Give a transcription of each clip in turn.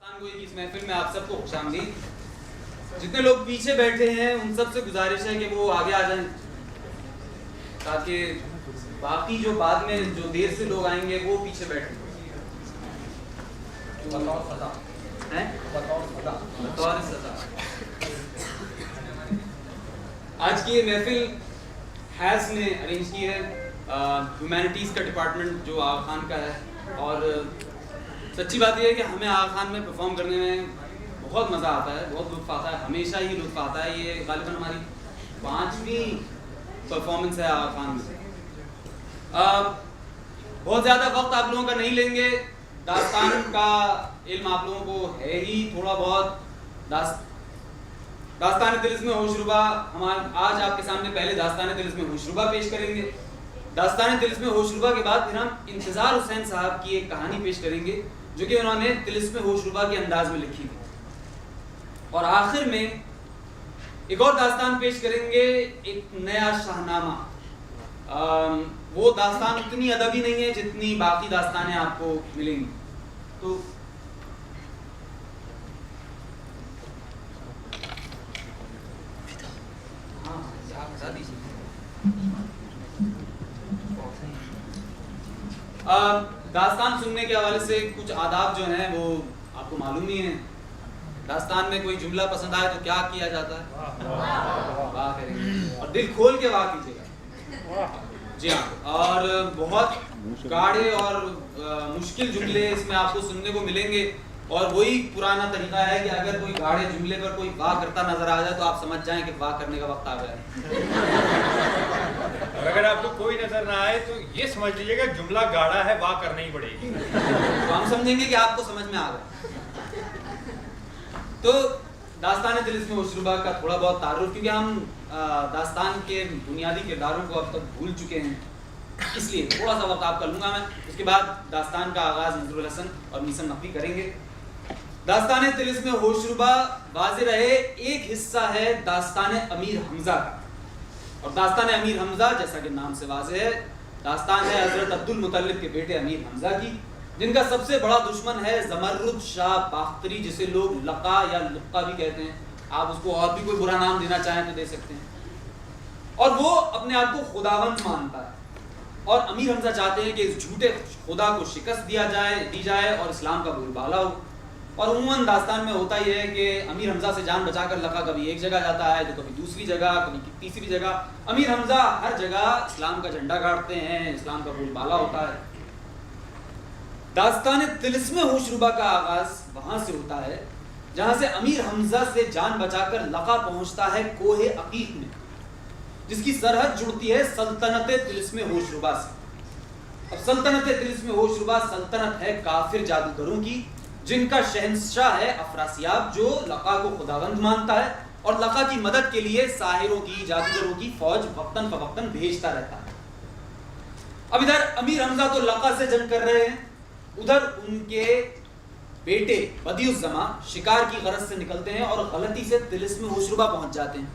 کو اس محفل میں آپ سب کو خوش آمدید. جتنے لوگ پیچھے بیٹھے ہیں ان سب سے گزارش ہے کہ وہ آگے آ جائیں تاکہ باقی جو بعد میں جو دیر سے لوگ آئیں گے وہ پیچھے بیٹھیں. بطور سزا آج کی یہ محفل حیض نے ارینج کی ہے. ہیومینٹیز کا ڈپارٹمنٹ جو آغا خان کا ہے, اور سچی بات یہ ہے کہ ہمیں آغا خان میں پرفارم کرنے میں بہت مزہ آتا ہے, بہت لطف آتا ہے, ہمیشہ ہی لطف آتا ہے. یہ غالباً ہماری 5ویں پرفارمنس ہے آغا خان میں. بہت زیادہ وقت آپ لوگوں کا نہیں لیں گے. داستان کا علم آپ لوگوں کو ہے ہی تھوڑا بہت. داستان طلسم ہوشربا ہم آج آپ کے سامنے پہلے داستان طلسم ہوشربا پیش کریں گے. داستان طلسم ہوشربا کے بعد پھر ہم انتظار حسین صاحب کی ایک کہانی پیش کریں گے جو کہ انہوں نے طلسم ہوشربا کے انداز میں لکھی تھی. اور آخر میں ایک اور داستان پیش کریں گے, ایک نیا شاہنامہ. وہ داستان اتنی ادبی نہیں ہے جتنی باقی داستانیں آپ کو ملیں گی. تو داستان سننے کے حوالے سے کچھ آداب جو ہیں وہ آپ کو معلوم ہی ہیں. داستان میں کوئی جملہ پسند آئے تو کیا کیا جاتا ہے؟ واہ کریں گے اور دل کھول کے واہ کیجیے گا. جی ہاں, اور بہت گاڑھے اور مشکل جملے اس میں آپ کو سننے کو ملیں گے. اور وہی پرانا طریقہ ہے کہ اگر کوئی گاڑھے جملے پر کوئی واہ کرتا نظر آ جائے تو آپ سمجھ جائیں کہ واہ کرنے کا وقت آ گیا ہے. اور اگر آپ کو کوئی نظر نہ آئے تو یہ سمجھ لیجیے گا جملہ گاڑھا ہے, واہ کرنا ہی پڑے گی. تو ہم سمجھیں گے کہ آپ کو سمجھ میں آ گیا. تو داستان طلسم ہوشربا کا تھوڑا بہت تعارف, کیونکہ ہم داستان کے بنیادی کرداروں کو اب تک بھول چکے ہیں, اس لیے تھوڑا سا وقت آپ کا لوں گا میں. اس کے بعد داستان کا آغاز نذر الحسن اور میسن نقوی کریں گے. داستان طلسم ہوشربا واضح رہے ایک حصہ ہے داستان امیر حمزہ کا. اور داستان امیر حمزہ جیسا کہ نام سے واضح ہے, داستان ہے حضرت عبدالمطلب کے بیٹے امیر حمزہ کی, جن کا سب سے بڑا دشمن ہے زمرد شاہ باختری, جسے لوگ لقا یا لقا بھی کہتے ہیں. آپ اس کو اور بھی کوئی برا نام دینا چاہیں تو دے سکتے ہیں. اور وہ اپنے آپ کو خداوند مانتا ہے, اور امیر حمزہ چاہتے ہیں کہ اس جھوٹے خدا کو شکست دی جائے اور اسلام کا بول بالا ہو. اور عموماً داستان میں ہوتا ہی ہے کہ امیر حمزہ سے جان بچا کر لقا کبھی ایک جگہ جاتا ہے تو کبھی دوسری جگہ, کبھی تیسری جگہ. امیر حمزہ ہر جگہ اسلام کا جھنڈا گاڑتے ہیں, اسلام کا بول بالا ہوتا ہے. داستان طلسم ہوشربا کا آغاز وہاں سے ہوتا ہے جہاں سے امیر حمزہ سے جان بچا کر لقا پہنچتا ہے کوہ عقیق میں, جس کی سرحد جڑتی ہے سلطنت طلسم ہوشربا سے. اب سلطنت طلسم ہوشربا سلطنت ہے کافر جادوگروں کی, جن کا شہنشاہ ہے افراسیاب, جو لقا کو خداوند مانتا ہے اور لقا کی مدد کے لیے ساحروں کی, جادوگروں کی فوج وقتاً فوقتاً بھیجتا رہتا ہے. اب ادھر امیر حمزہ تو لقا سے جنگ کر رہے ہیں, ادھر ان کے بیٹے بدیع الزماں شکار کی غرض سے نکلتے ہیں اور غلطی سے طلسم ہوشربا پہنچ جاتے ہیں.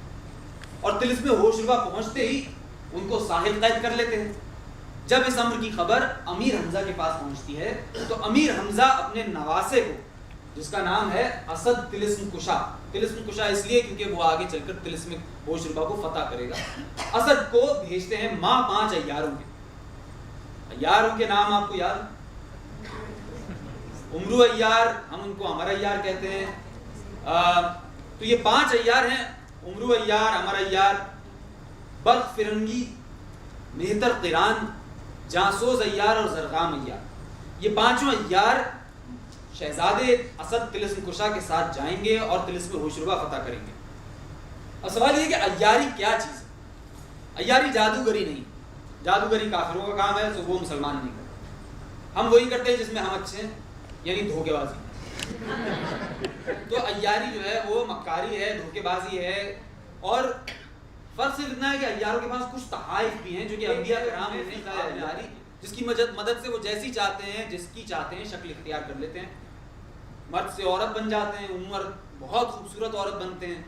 اور طلسم ہوشربا پہنچتے ہی ان کو ساحل قید کر لیتے ہیں. جب اس امر کی خبر امیر حمزہ کے پاس پہنچتی ہے تو امیر حمزہ اپنے نواسے کو, جس کا نام ہے اسد طلسم کشا اس لیے کیونکہ وہ آگے چل کر طلسم ہوشربا کو فتح کرے گا, اسد کو بھیجتے ہیں ماں 5 عیاروں کے. عیاروں کے نام آپ کو یاد؟ عمرو عیار, ہم ان کو عمر عیار کہتے ہیں. تو یہ 5 عیار ہیں, عمرو عیار, عمر عیار, بلخ فرنگی, مہتر قران, جانسوز عیار اور زرغام عیار. یہ 5 عیار شہزادے اسد طلسم کشا کے ساتھ جائیں گے اور طلسم ہوشربا فتح کریں گے. اور سوال یہ کہ عیاری کیا چیز ہے؟ عیاری جادوگری نہیں, جادوگری کافروں کا کام ہے, تو وہ مسلمان نہیں کرتے. ہم وہی کرتے ہیں جس میں ہم اچھے ہیں, یعنی دھوکے بازی. تو عیاری جو ہے وہ مکاری ہے, دھوکے بازی ہے. اور فرق صرف اتنا ہے کہ عیاروں کے پاس کچھ تحائف بھی ہیں جو کہ انبیاء کرام نے عیاری, جس کی مدد سے وہ جیسی چاہتے ہیں, جس کی چاہتے ہیں شکل اختیار کر لیتے ہیں. مرد سے عورت بن جاتے ہیں, عمر بہت خوبصورت عورت بنتے ہیں,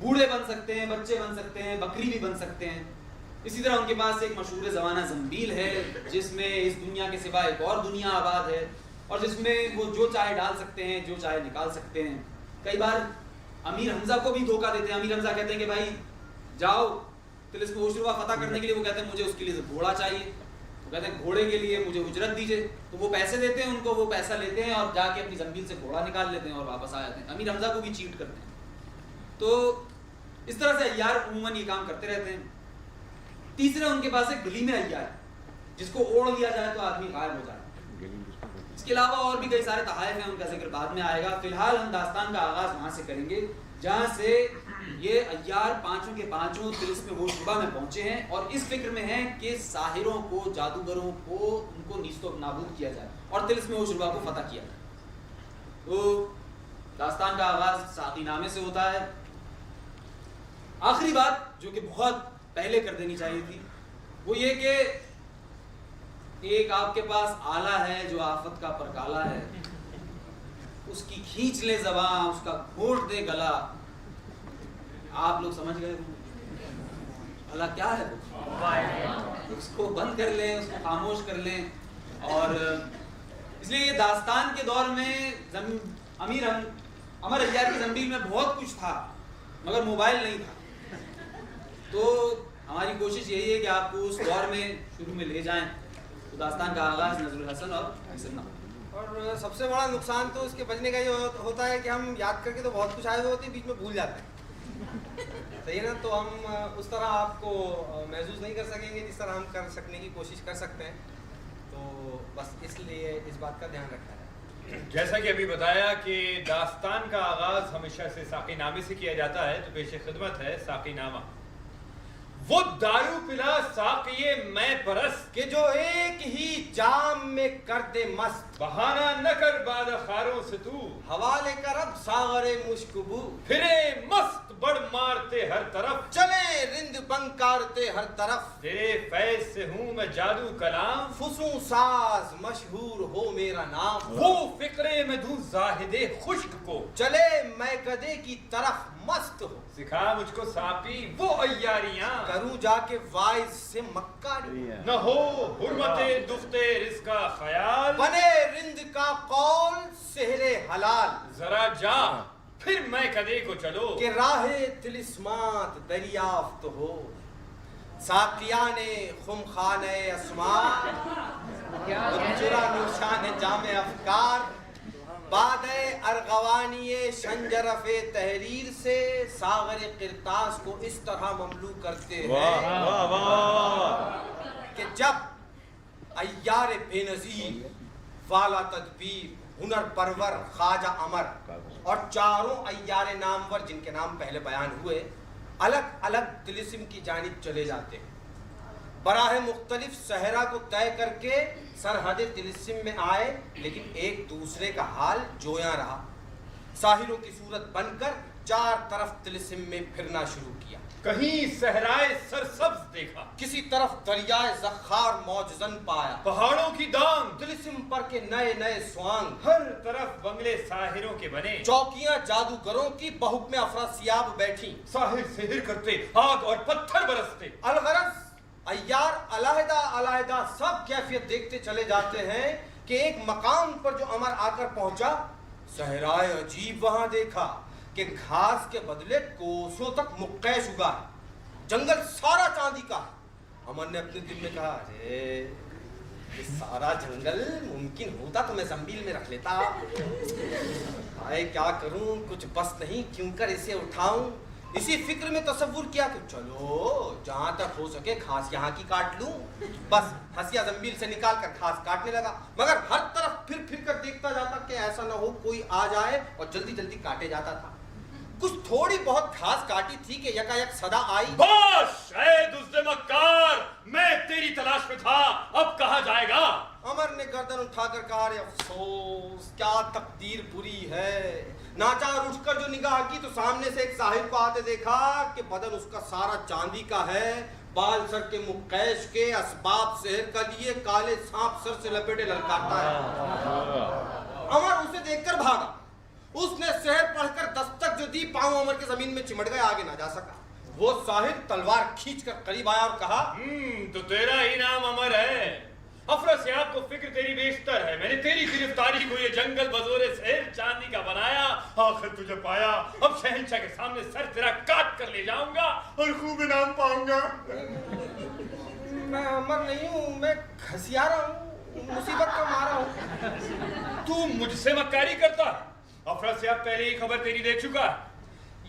بوڑھے بن سکتے ہیں, بچے بن سکتے ہیں, بکری بھی بن سکتے ہیں. اسی طرح ان کے پاس ایک مشہور زمانہ زنبیل ہے جس میں اس دنیا کے سوا ایک اور دنیا آباد ہے, اور جس میں وہ جو چاہے ڈال سکتے ہیں، جو چاہے نکال سکتے ہیں. کئی بار امیر حمزہ کو بھی دھوکہ دیتے ہیں. امیر حمزہ کہتے ہیں کہ بھائی جاؤ طلسم ہوشربا فتح کرنے کے لیے. وہ کہتے ہیں مجھے اس کے لیے گھوڑا چاہیے. وہ کہتے ہیں گھوڑے کے لیے مجھے اجرت دیجیے. تو وہ پیسے دیتے ہیں ان کو، وہ پیسہ لیتے ہیں اور جا کے اپنی زنبیل سے گھوڑا نکال لیتے ہیں اور واپس آ جاتے ہیں. امیر حمزہ کو بھی چیٹ کرتے ہیں. تو اس طرح سے عیار عموماً یہ کام کرتے رہتے ہیں. تیسرا ان کے پاس ایک گلیم عیار جس کو اوڑھ لیا جائے تو آدمی غائب ہو جائے. اس کے علاوہ اور بھی کئی سارے تحائف ہیں، ان کا ذکر بعد میں آئے گا. فی الحال ہم داستان کا آغاز وہاں سے کریں گے جہاں سے یہ عیار پانچوں کے پانچوں طلسم ہوشربا میں پہنچے ہیں اور اس فکر میں ہیں کہ ساحروں کو، جادوگروں کو، ان کو نیست و نابود کیا جائے اور طلسم ہوشربا کو فتح کیا جائے. تو داستان کا آغاز ساقی نامے سے ہوتا ہے. آخری بات جو کہ بہت پہلے کر دینی چاہیے تھی وہ یہ کہ ایک آپ کے پاس آلہ ہے جو آفت کا پرکالا ہے، اس کی کھینچ لے زباں، اس کا گھونٹ دے گلا. آپ لوگ سمجھ گئے اللہ کیا ہے وہ، اس کو بند کر لیں، اس کو خاموش کر لیں. اور اس لیے یہ داستان کے دور میں امر عیار کی زنبیل میں بہت کچھ تھا مگر موبائل نہیں تھا. تو ہماری کوشش یہی ہے کہ آپ کو اس دور میں شروع میں لے جائیں. تو داستان کا آغاز نظر الحسن اور حسن نام. اور سب سے بڑا نقصان تو اس کے بچنے کا یہ ہوتا ہے کہ ہم یاد کر کے تو بہت کچھ آئے ہوئے ہوتے ہیں، بیچ میں بھول جاتے ہیں. صحیح ہے نا؟ تو ہم اس طرح آپ کو محسوس نہیں کر سکیں گے جس طرح ہم کر سکنے کی کوشش کر سکتے ہیں. تو بس اس لیے اس بات کا دھیان رکھا ہے. جیسا کہ ابھی بتایا کہ داستان کا آغاز ہمیشہ سے ساقی نامے سے کیا جاتا ہے، تو پیش خدمت ہے ساقی نامہ. وہ دارو پلا ساقی میں پرست کہ جو ایک ہی جام میں کر دے مست، بہانہ نہ کر بعد خاروں سے تو، حوالے کر اب ساغر مشکبو، پھرے مست بڑ مارتے ہر طرف، چلے رند بنکارتے ہر طرف، تیرے فیض سے ہوں میں جادو کلام، فسوں ساز مشہور ہو میرا نام، وہ فکرے میں دوں زاہد خشک کو، چلے میں گدے کی طرف مست ہو، سکھا مجھ کو ساقی وہ عیاریاں، کروں جا کے وائز سے مکاری، نہ ہو حرمت دخت رزق کا خیال، بنے رند کا قول سحر حلال، ذرا جا پھر میں کدے کو چلو، کہ راہ طلسمات دریافت ہو، ساقیان خمخانہ اسماء، چرا نوشان جام افکار، بعد ارغوانی شنجرف تحریر سے ساغر قرطاس کو اس طرح مملو کرتے ہیں کہ جب عیار بے نظیر، والا تدبیر، ہنر پرور خواجہ امر اور چاروں عیار نامور جن کے نام پہلے بیان ہوئے الگ الگ طلسم کی جانب چلے جاتے ہیں، براہ مختلف صحرا کو طے کر کے سرحد طلسم میں آئے، لیکن ایک دوسرے کا حال جویاں رہا. ساحروں کی صورت بن کر چار طرف طلسم میں پھرنا شروع کیا. کہیں صحرائے سرسبز دیکھا، کسی طرف دریائے زخار موجزن پایا، پہاڑوں کی دانگ، طلسم پر کے نئے نئے سوانگ، ہر طرف بنگلے ساحروں کے بنے، چوکیاں جادوگروں کی بحکم افراسیاب بیٹھی، ساحر سحر کرتے، آگ اور پتھر برستے. الغرض عیار علیحدہ علیحدہ سب کیفیت دیکھتے چلے جاتے ہیں کہ ایک مقام پر جو امر آ کر پہنچا، صحرائے عجیب وہاں دیکھا کہ گھاس کے بدلے کوسوں تک مکیش اگا ہے، جنگل سارا چاندی کا. امر نے اپنے دل میں کہا ارے یہ سارا جنگل ممکن ہوتا تو میں زنبیل میں رکھ لیتا، آئے کیا کروں، کچھ بس نہیں کیوں کر اسے اٹھاؤں. اسی فکر میں تصور کیا کہ چلو جہاں تک ہو سکے گھاس یہاں کی کاٹ لوں. بس ہنسیا زنبیل سے نکال کر گھاس کاٹنے لگا، مگر ہر طرف پھر پھر کر دیکھتا جاتا کہ ایسا نہ ہو کوئی آ جائے، اور جلدی جلدی کاٹے جاتا تھا. کچھ تھوڑی بہت گھاس کاٹی تھی کہ یکا یک صدا آئی، باش اے دزد مکار، میں تیری تلاش میں تھا، اب کہاں جائے گا؟ امر نے گردن اٹھا کر کہا ارے افسوس کیا تقدیر بری ہے. ناچار اٹھ کر جو نگاہ کی تو سامنے سے ایک ساحر کو آتے دیکھا کہ بدن اس کا سارا چاندی کا ہے، بال سر کے مکیش کے، اسباب سحر کا لیے کالے سانپ سر سے لپیٹے للکارتا ہے. امر اسے دیکھ کر بھاگا، اس نے سحر پڑھ کر دستک جو دی، پاؤں امر کے زمین میں چمٹ گئے، آگے نہ جا سکا. وہ ساحر تلوار کھینچ کر قریب آیا اور کہا تو تیرا ہی نام امر ہے، अफरासियाब को फिक्र तेरी बेशतर है। मैंने तेरी गिरफ्तारी को ये जंगल बजोरे शहर चांदी का बनाया, आखिर तुझे पाया। अब शहंशाह के सामने सर तेरा काट कर ले जाऊंगा और खूब इनाम पाऊंगा। मैं अमर नहीं हूँ, मैं घसियारा हूँ, मुसीबत का मारा हूँ। तू मुझसे मक्कारी करता? अफरासियाब पहले ही खबर तेरी दे चुका।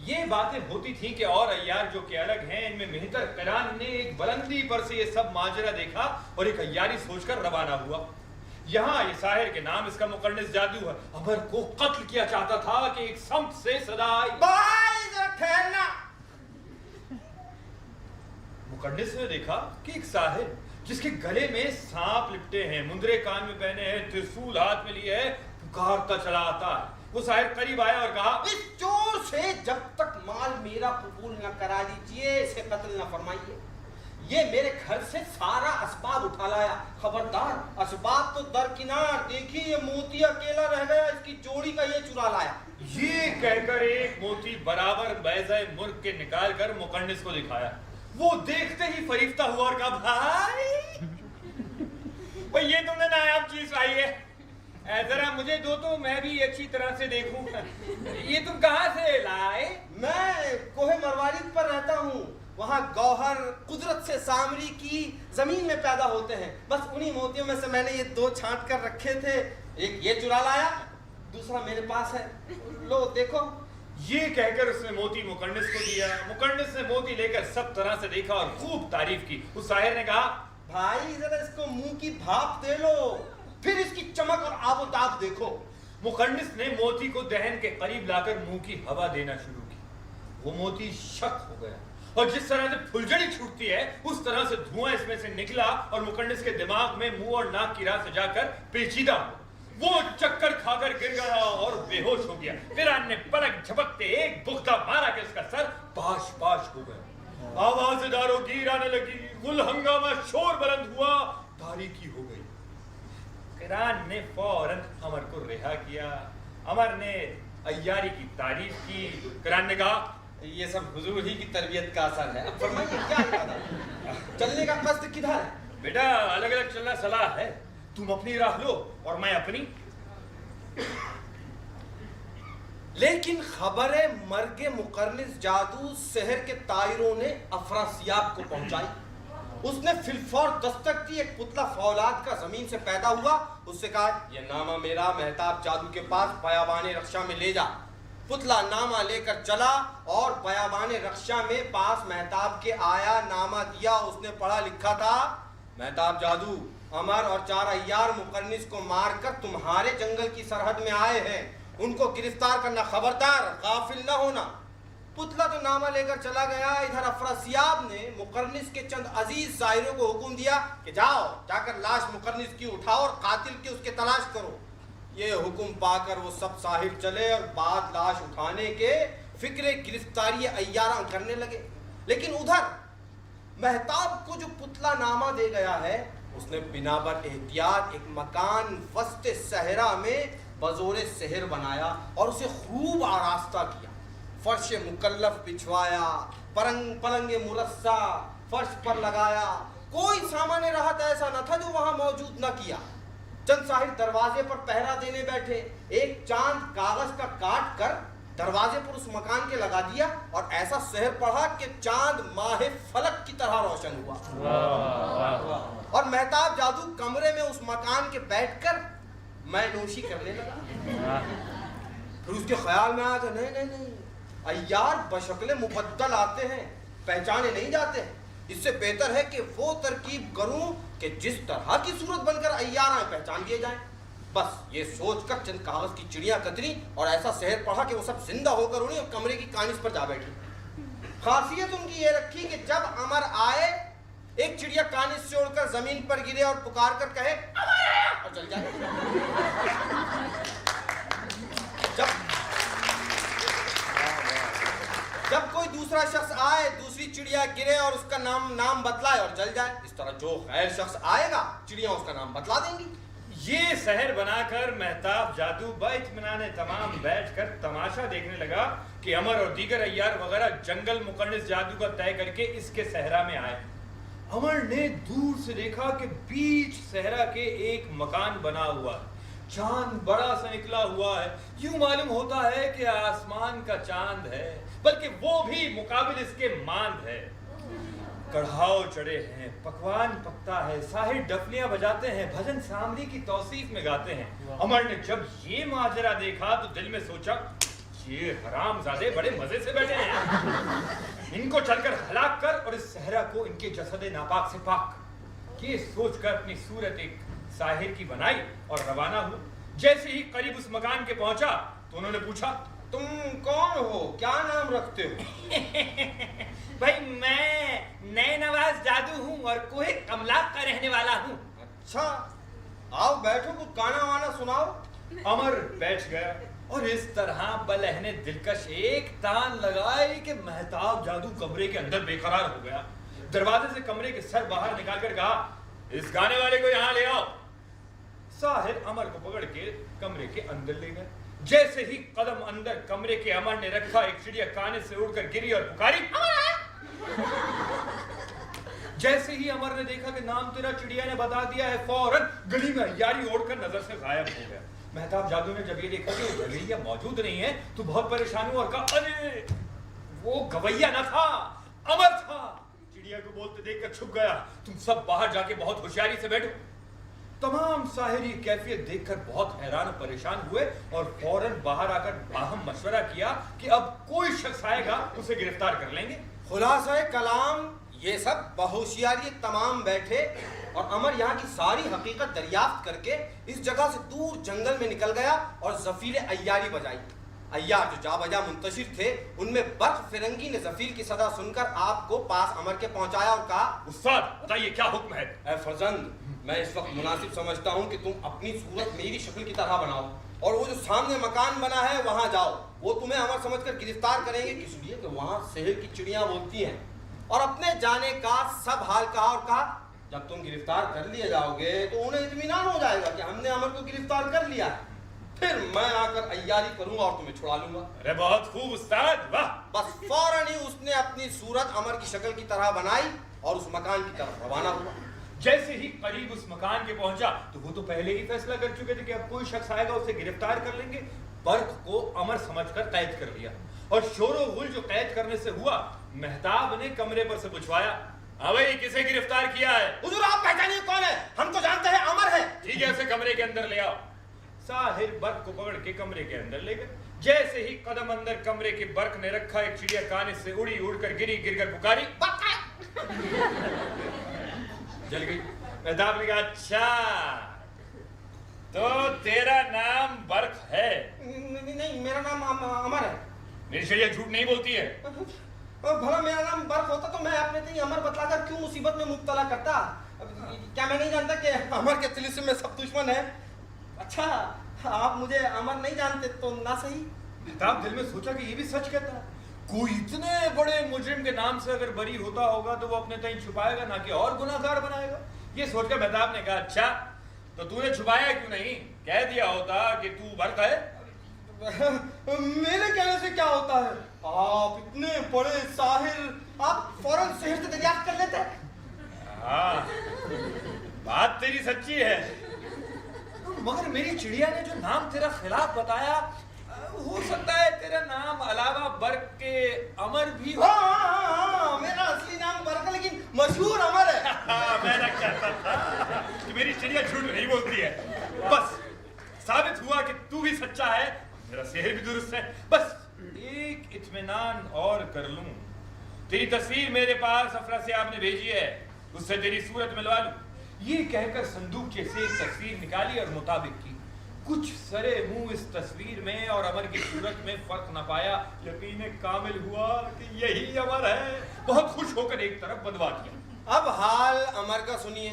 ये बातें होती थी कि और अय्यार जो कि अलग हैं, इनमें मेहतर किरान ने एक बुलंदी पर से ये सब माजरा देखा और एक अय्यारी सोचकर रवाना हुआ। यहाँ ये साहिर के नाम इसका मुकन्निस जादू है। अमर को कत्ल किया चाहता था कि एक समत से सदा आई। भाई जरा ठहरना। मुकन्निस ने देखा कि एक साहिर जिसके गले में सांप लिपटे हैं, मुंदरे कान में पहने हैं, त्रिशूल हाथ में लिए है, पुकारता चला आता है। वो साहिर करीब आया और कहा, इस चोर से जब तक माल मेरा कबूल न करा लीजिए, इसे कत्ल न फरमाइए। ये मेरे घर से सारा असबाब उठा लाया। खबरदार, असबाब तो दरकिनार, देखिए ये मोती अकेला रह गया, इसकी जोड़ी का ये चुरा लाया। ये कहकर एक मोती बराबर बैज़े मुर्ग के निकाल कर मुकन्निस को दिखाया। वो देखते ही फरीफ्ता हुआ और कहा, भाई ये तुमने नायाब चीज लाई है, जरा मुझे दो तो मैं भी अच्छी तरह से देखूं। ये तुम कहाँ से लाए? मैं कोहे मरवारिद पर रहता हूँ। वहाँ गौहर कुदरत से सामरी की जमीन में पैदा होते हैं। बस उन्हीं मोतियों में से मैंने ये दो छांट कर रखे थे। एक ये चुरा लाया, दूसरा मेरे पास है, लो देखो। ये कहकर उसने मोती मुकन्निस को दिया। मुकन्निस ने मोती लेकर सब तरह से देखा और खूब तारीफ की। उस साहिर ने कहा, भाई जरा इसको मुंह की भाप दे लो, फिर इसकी चमक और आबोताब देखो। मुकन्निस ने मोती को दहन के करीब लाकर मुंह की हवा देना शुरू की। वो मोती शक हो गया और जिस तरह से फुलझड़ी छूटती है उस तरह से धुआं इसमें से निकला और मुकन्निस के दिमाग में मुंह और नाक की राह से जाकर पेचीदा हुआ। वो चक्कर खाकर गिर गया और बेहोश हो गया। किरान ने पलक झपकते एक बुख्ता मारा कि उसका सर पाश पाश हो गया। आवाज़ें दारों की आने लगी, गुल हंगामा, शोर बुलंद हुआ, तारीकी हो गई। किरान ने फौरन अमर को रिहा किया। अमर ने अय्यारी की तारीफ की। किरान ने कहा, ये सब हुजूर ही की तरबियत का असर है। अब फरमाइए क्या इरादा है? चलने का कष्ट किधर है? बेटा अलग अलग चलना सलाह है, तुम अपनी राह लो और मैं अपनी। लेकिन खबरे मर्गे मुकर्निस जादू शहर के तायरों ने अफरासियाब को पहुंचाई। उसने फिलफौर दस्तक दी। एक पुतला फौलाद का जमीन से पैदा हुआ। उससे कहा, ये नामा मेरा महताब जादू के पास बयाबाने रक्षा में ले जा। पुतला नामा लेकर चला और बयाबाने रक्षा में पास महताब के आया। नामा दिया, उसने पढ़ा लिखा था, महताब जादू अमर और 4 अय्यार मुकन्निस को मारकर तुम्हारे जंगल की सरहद में आए हैं। उनको गिरफ्तार करना, खबरदार गाफिल न होना। पुतला तो नामा लेकर चला गया। इधर अफरासियाब ने मुकर्निस के चंद अजीज साहिरों को हुक्म दिया कि जाओ जाकर लाश मुकर्निस की उठाओ और कातिल की उसके तलाश करो। ये हुक्म पाकर वो सब साहिर चले और बाद लाश उठाने के फिक्रे गिरफ्तारी अय्यारा करने लगे। लेकिन उधर महताब को जो पुतला नामा दे गया है, उसने बिना बर एहतियात एक मकान वस्ते सहरा में बजोरे शहर बनाया और उसे खूब आरास्ता किया। फर्श मुकल्लफ बिछवाया, पलंगे मुरस्सा फर्श पर लगाया। कोई सामान्य राहत ऐसा न था जो वहां मौजूद न किया। चंद साहिर दरवाजे पर पहरा देने बैठे। एक चांद कागज का काट कर दरवाजे पर उस मकान के लगा दिया और ऐसा शहर पढ़ा कि चांद माहे फलक की तरह रोशन हुआ। और महताब जादू कमरे में उस मकान के बैठकर मैनोशी करने लगा। फिर उसके ख्याल में आया कि नहीं, अय्यार बशक्ले मुबद्दल आते हैं, पहचाने नहीं जाते। इससे बेहतर है कि वो तरकीब करूं कि जिस तरह की सूरत बनकर अय्यार पहचान दिए जाएं। बस ये सोचकर चंद कागज की चिड़िया कतरी और ऐसा शहर पढ़ा कि वो सब जिंदा होकर उड़ी और कमरे की कानिस पर जा बैठी। खासियत उनकी ये रखी कि जब अमर आए, एक चिड़िया कानिस से उड़कर जमीन पर गिरे और पुकार कर कहे अमर और चल जाए। जब कोई दूसरा शख्स आए, दूसरी चिड़िया गिरे और उसका नाम बतलाए और जल जाए। इस तरह जो गैर शख्स आएगा, चिड़िया उसका नाम बतला देंगी। ये शहर बनाकर महताब जादू बाइत्मीनाने तमाम बैठकर तमाशा देखने लगा कि अमर और दीगर अय्यार वगैरह जंगल मुकन्निस जादू का तय करके इसके सहरा में आए। अमर ने दूर से देखा कि बीच सहरा के एक मकान बना हुआ है, चांद बड़ा सा निकला हुआ है। यूं मालूम होता है कि आसमान का चांद है, बल्कि वो भी मुकाबिल इसके मांद है। कढ़ाव चढ़े हैं, पकवान पकता है, साहिर डफलियां बजाते हैं, भजन सामरी की तौसीफ में गाते हैं। अमर ने जब ये माजरा देखा तो दिल में सोचा, ये हरामजादे बड़े मजे से बैठे हैं, इनको चलकर हलाक कर और इस सहरा को इनके जसदे नापाक से पाक। ये सोचकर अपनी सूरत एक साहिर की बनाई और रवाना हुआ। जैसे ही करीब उस मकान के पहुंचा तो उन्होंने पूछा, तुम कौन हो, क्या नाम रखते हो? भाई मैं नए नवाज जादू हूँ और कोहे कमलाक का रहने वाला हूँ। अच्छा, आओ बैठो, कुछ गाना वाना सुनाओ। अमर बैठ गया और इस तरह बलहने दिलकश एक तान लगाई कि महताब जादू कमरे के अंदर बेकरार हो गया। दरवाजे से कमरे के सर बाहर निकालकर कहा, इस गाने वाले को यहाँ ले आओ। साहिर अमर को पकड़ के कमरे के अंदर ले गए। जैसे ही कदम अंदर कमरे के अमर ने रखा, एक चिड़िया काने से उड़कर गिरी और पुकारी। जैसे ही अमर ने देखा कि नाम तेरा चिड़िया ने बता दिया है, फौरन गली में यारी ओढ़कर नजर से गायब हो गया। मेहताब जादू ने जब ये देखा कि वो गवैया मौजूद नहीं है तो बहुत परेशान हुआ और कहा, अरे वो गवैया न था, अमर था। चिड़िया को बोलते देखकर छुप गया। तुम सब बाहर जाके बहुत होशियारी से बैठो। तमाम साहिर ये कैफियत देखकर बहुत हैरान और परेशान हुए और फौरन बाहर आकर बाहम मशवरा किया कि अब कोई शख्स आएगा उसे गिरफ्तार कर लेंगे। खुलासा कलाम ये सब बहोशियारी तमाम बैठे और अमर यहाँ की सारी हकीकत दरियाफ्त करके इस जगह से दूर जंगल में निकल गया और जफीर अय्यारी बजाई। अय्यार जो जा बजा मुंतशिर थे, उनमें बर्क फिरंगी ने जफीर की सदा सुनकर आपको पास अमर के पहुंचाया और कहा, उस्ताद बताइए क्या हुक्म है? ऐ फरजंद, मैं इस वक्त मुनासिब समझता हूँ कि तुम अपनी सूरत मेरी शक्ल की तरह बनाओ और वो जो सामने मकान बना है वहां जाओ। वो तुम्हें अमर समझकर गिरफ्तार करेंगे, इसलिए कि वहां शहर की चिड़ियां बोलती हैं। और अपने जाने का सब हाल कहा और कहा, जब तुम गिरफ्तार कर लिए जाओगे तो उन्हें इत्मीनान हो जाएगा कि हमने अमर को गिरफ्तार कर लिया है। फिर मैं आकर अय्यारी करूंगा और तुम्हें छुड़ा लूंगा। अरे बहुत खूब उस्ताद, वाह। बस फौरन ही उसने अपनी सूरत अमर की शक्ल की तरह बनाई और उस मकान की तरफ रवाना हुआ। जैसे ही करीब उस मकान के पहुंचा तो वो तो पहले ही फैसला कर चुके थे कि अब कोई शख्स आएगा उसे गिरफ्तार कर लेंगे। बर्क को अमर समझकर कैद कर लिया और शोरो गुल जो कैद करने से हुआ, मेहताब ने कमरे पर से पूछवाया, हाँ भाई किसे गिरफ्तार किया है? हुजूर आप पहचानिए कौन है, हम तो जानते हैं अमर है। ठीक है, उसे कमरे के अंदर ले आओ। साहिर बर्क को पकड़ के कमरे के अंदर ले गए। जैसे ही कदम अंदर कमरे के बर्क ने रखा, एक चिड़िया काने से उड़ी, उड़कर गिरी, गिरकर पुकारी, जल गई। मेहताब ने कहा, अच्छा तो तेरा नाम बर्क है? नहीं, मेरा नाम अमर है। मेरी चिड़िया झूठ नहीं बोलती है। भला मेरा नाम बर्क होता तो मैं अपने लिए अमर बतलाकर क्यों मुसीबत में मुब्तला करता? क्या मैं नहीं जानता कि अमर के तिलिस्म में सब दुश्मन है? अच्छा, आप मुझे अमर नहीं जानते तो ना सही। मेहताब दिल में सोचा कि ये भी सच कहता है। कोई इतने बड़े मुजरिम के नाम से अगर बरी होता होगा तो वो अपने तय छुपाएगा, ना कि और गुनाहगार बनाएगा। ये सोचकर मेहताब ने कहा, अच्छा तो तूने छुपाया क्यों नहीं? कह दिया होता कि तू बर्क है। मेरे कहने से क्या होता है? आप इतने बड़े साहिर, आप फौरन शहर से दरियाफ्त कर लेते। हाँ, बात तेरी सच्ची है, मगर मेरी चिड़िया ने जो नाम तेरा खिलाफ बताया, हो सकता है तेरा नाम अलावा बर्क के अमर भी हो। हाँ, मेरा असली नाम बर्क है लेकिन मशहूर अमर है। मैं ना कहता था कि मेरी चिड़िया झूठ नहीं बोलती है। बस साबित हुआ कि तू भी सच्चा है, मेरा सेहर भी दुरुस्त है। बस एक इत्मीनान और कर लूं, तेरी तस्वीर मेरे पास अफरा से आपने भेजी है, उससे तेरी सूरत मिलवा लूं। ये कहकर संदूकचे से एक तस्वीर निकाली और मुताबिक की। कुछ सरे मुंह इस तस्वीर में और अमर की सूरत में फर्क न पाया। यकीन कामिल हुआ कि यही अमर है। बहुत खुश होकर एक तरफ बदवा किया। अब हाल अमर का सुनिए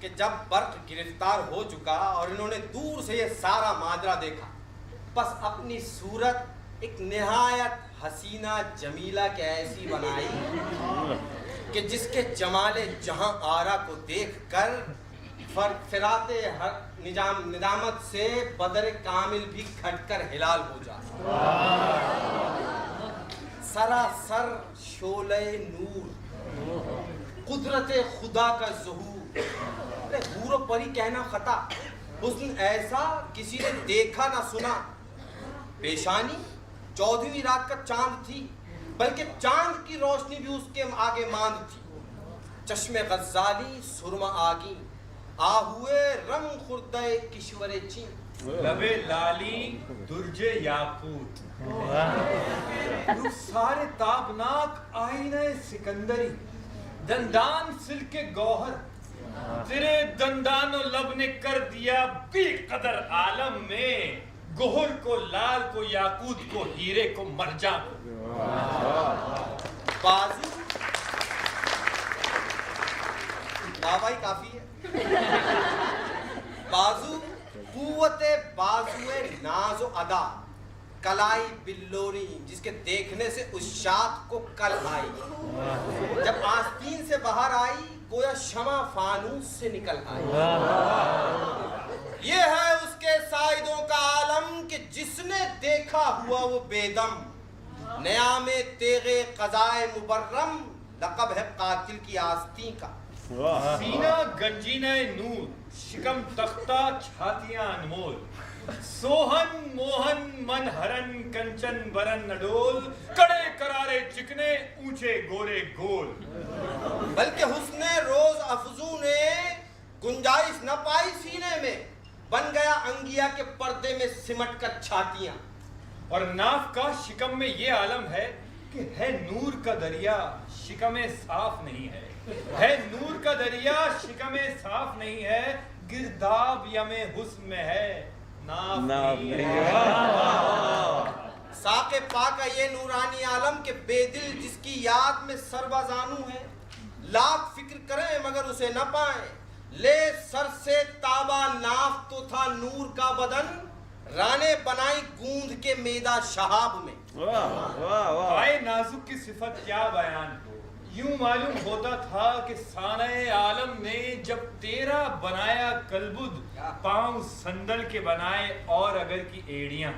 कि जब बर्क गिरफ्तार हो चुका और इन्होंने दूर से ये सारा माजरा देखा, बस अपनी सूरत एक निहायत हसीना जमीला के ऐसी बनाई कि जिसके जमाले जहां आरा को देखकर फिराते हर निजामत से बदर कामिल भी खटकर हिलाल हो जाए। सरासर शोले नूर, قدرت خدا کا ظہور. ارے حور و پری کہنا خطا. حسن ایسا کسی نے دیکھا نہ سنا. پیشانی 14ویں رات کا چاند تھی, بلکہ چاند کی روشنی بھی اس کے آگے ماند تھی. چشم غزالی سرما آگی, آہوئے رنگ خوردہ کشور چین. لبے لالی درج یاقوت, سارے تابناک آئینہ سکندری, دندان سلک گوہر. تیرے دندان و لب نے کر دیا بے قدر عالم میں, گوہر کو لال کو یاقوت کو ہیرے کو مرجان کو. بازو بابا ہی کافی ہے. بازو قوت بازو ناز و ادا, کلائی بلوری جس کے دیکھنے سے اس شاخ کو کل آئی. جب آستین سے باہر آئی گویا شمع فانوس سے نکل آئی. یہ ہے اس کے سائدوں کا عالم کہ جس نے دیکھا ہوا وہ بیدم. نیام تیغ قضائے مبرم, لقب ہے قاتل کی آستین کا. سینہ گنجینہ نور, شکم تختہ چھاتیاں انمول. سوہن موہن من ہرن کنچن برن نڈول, کڑے کرارے چکنے اونچے گورے گول. بلکہ حسن روز افزوں نے گنجائش نہ پائی سینے میں, بن گیا انگیا کے پردے میں سمٹ کر چھاتیاں. اور ناف کا شکم میں یہ عالم ہے کہ ہے نور کا دریا شکم صاف نہیں ہے. ہے نور کا دریا شکم صاف نہیں ہے, گرداب یم حسن میں ہے ناف نہیں ہے. ساق پا کا یہ نورانی عالم کہ بے دل جس کی یاد میں سربازانو ہے. لاکھ فکر کریں مگر اسے نہ پائیں, لے سر سے تابا ناف تو تھا نور کا بدن, رانے بنائی گوند کے میدہ شہاب میں. آئے نازک کی صفت کیا بیان ہو, یوں معلوم ہوتا تھا کہ سانع عالم نے جب تیرا بنایا کلبد, پاؤں سندل کے بنائے اور اگر کی ایڑیاں.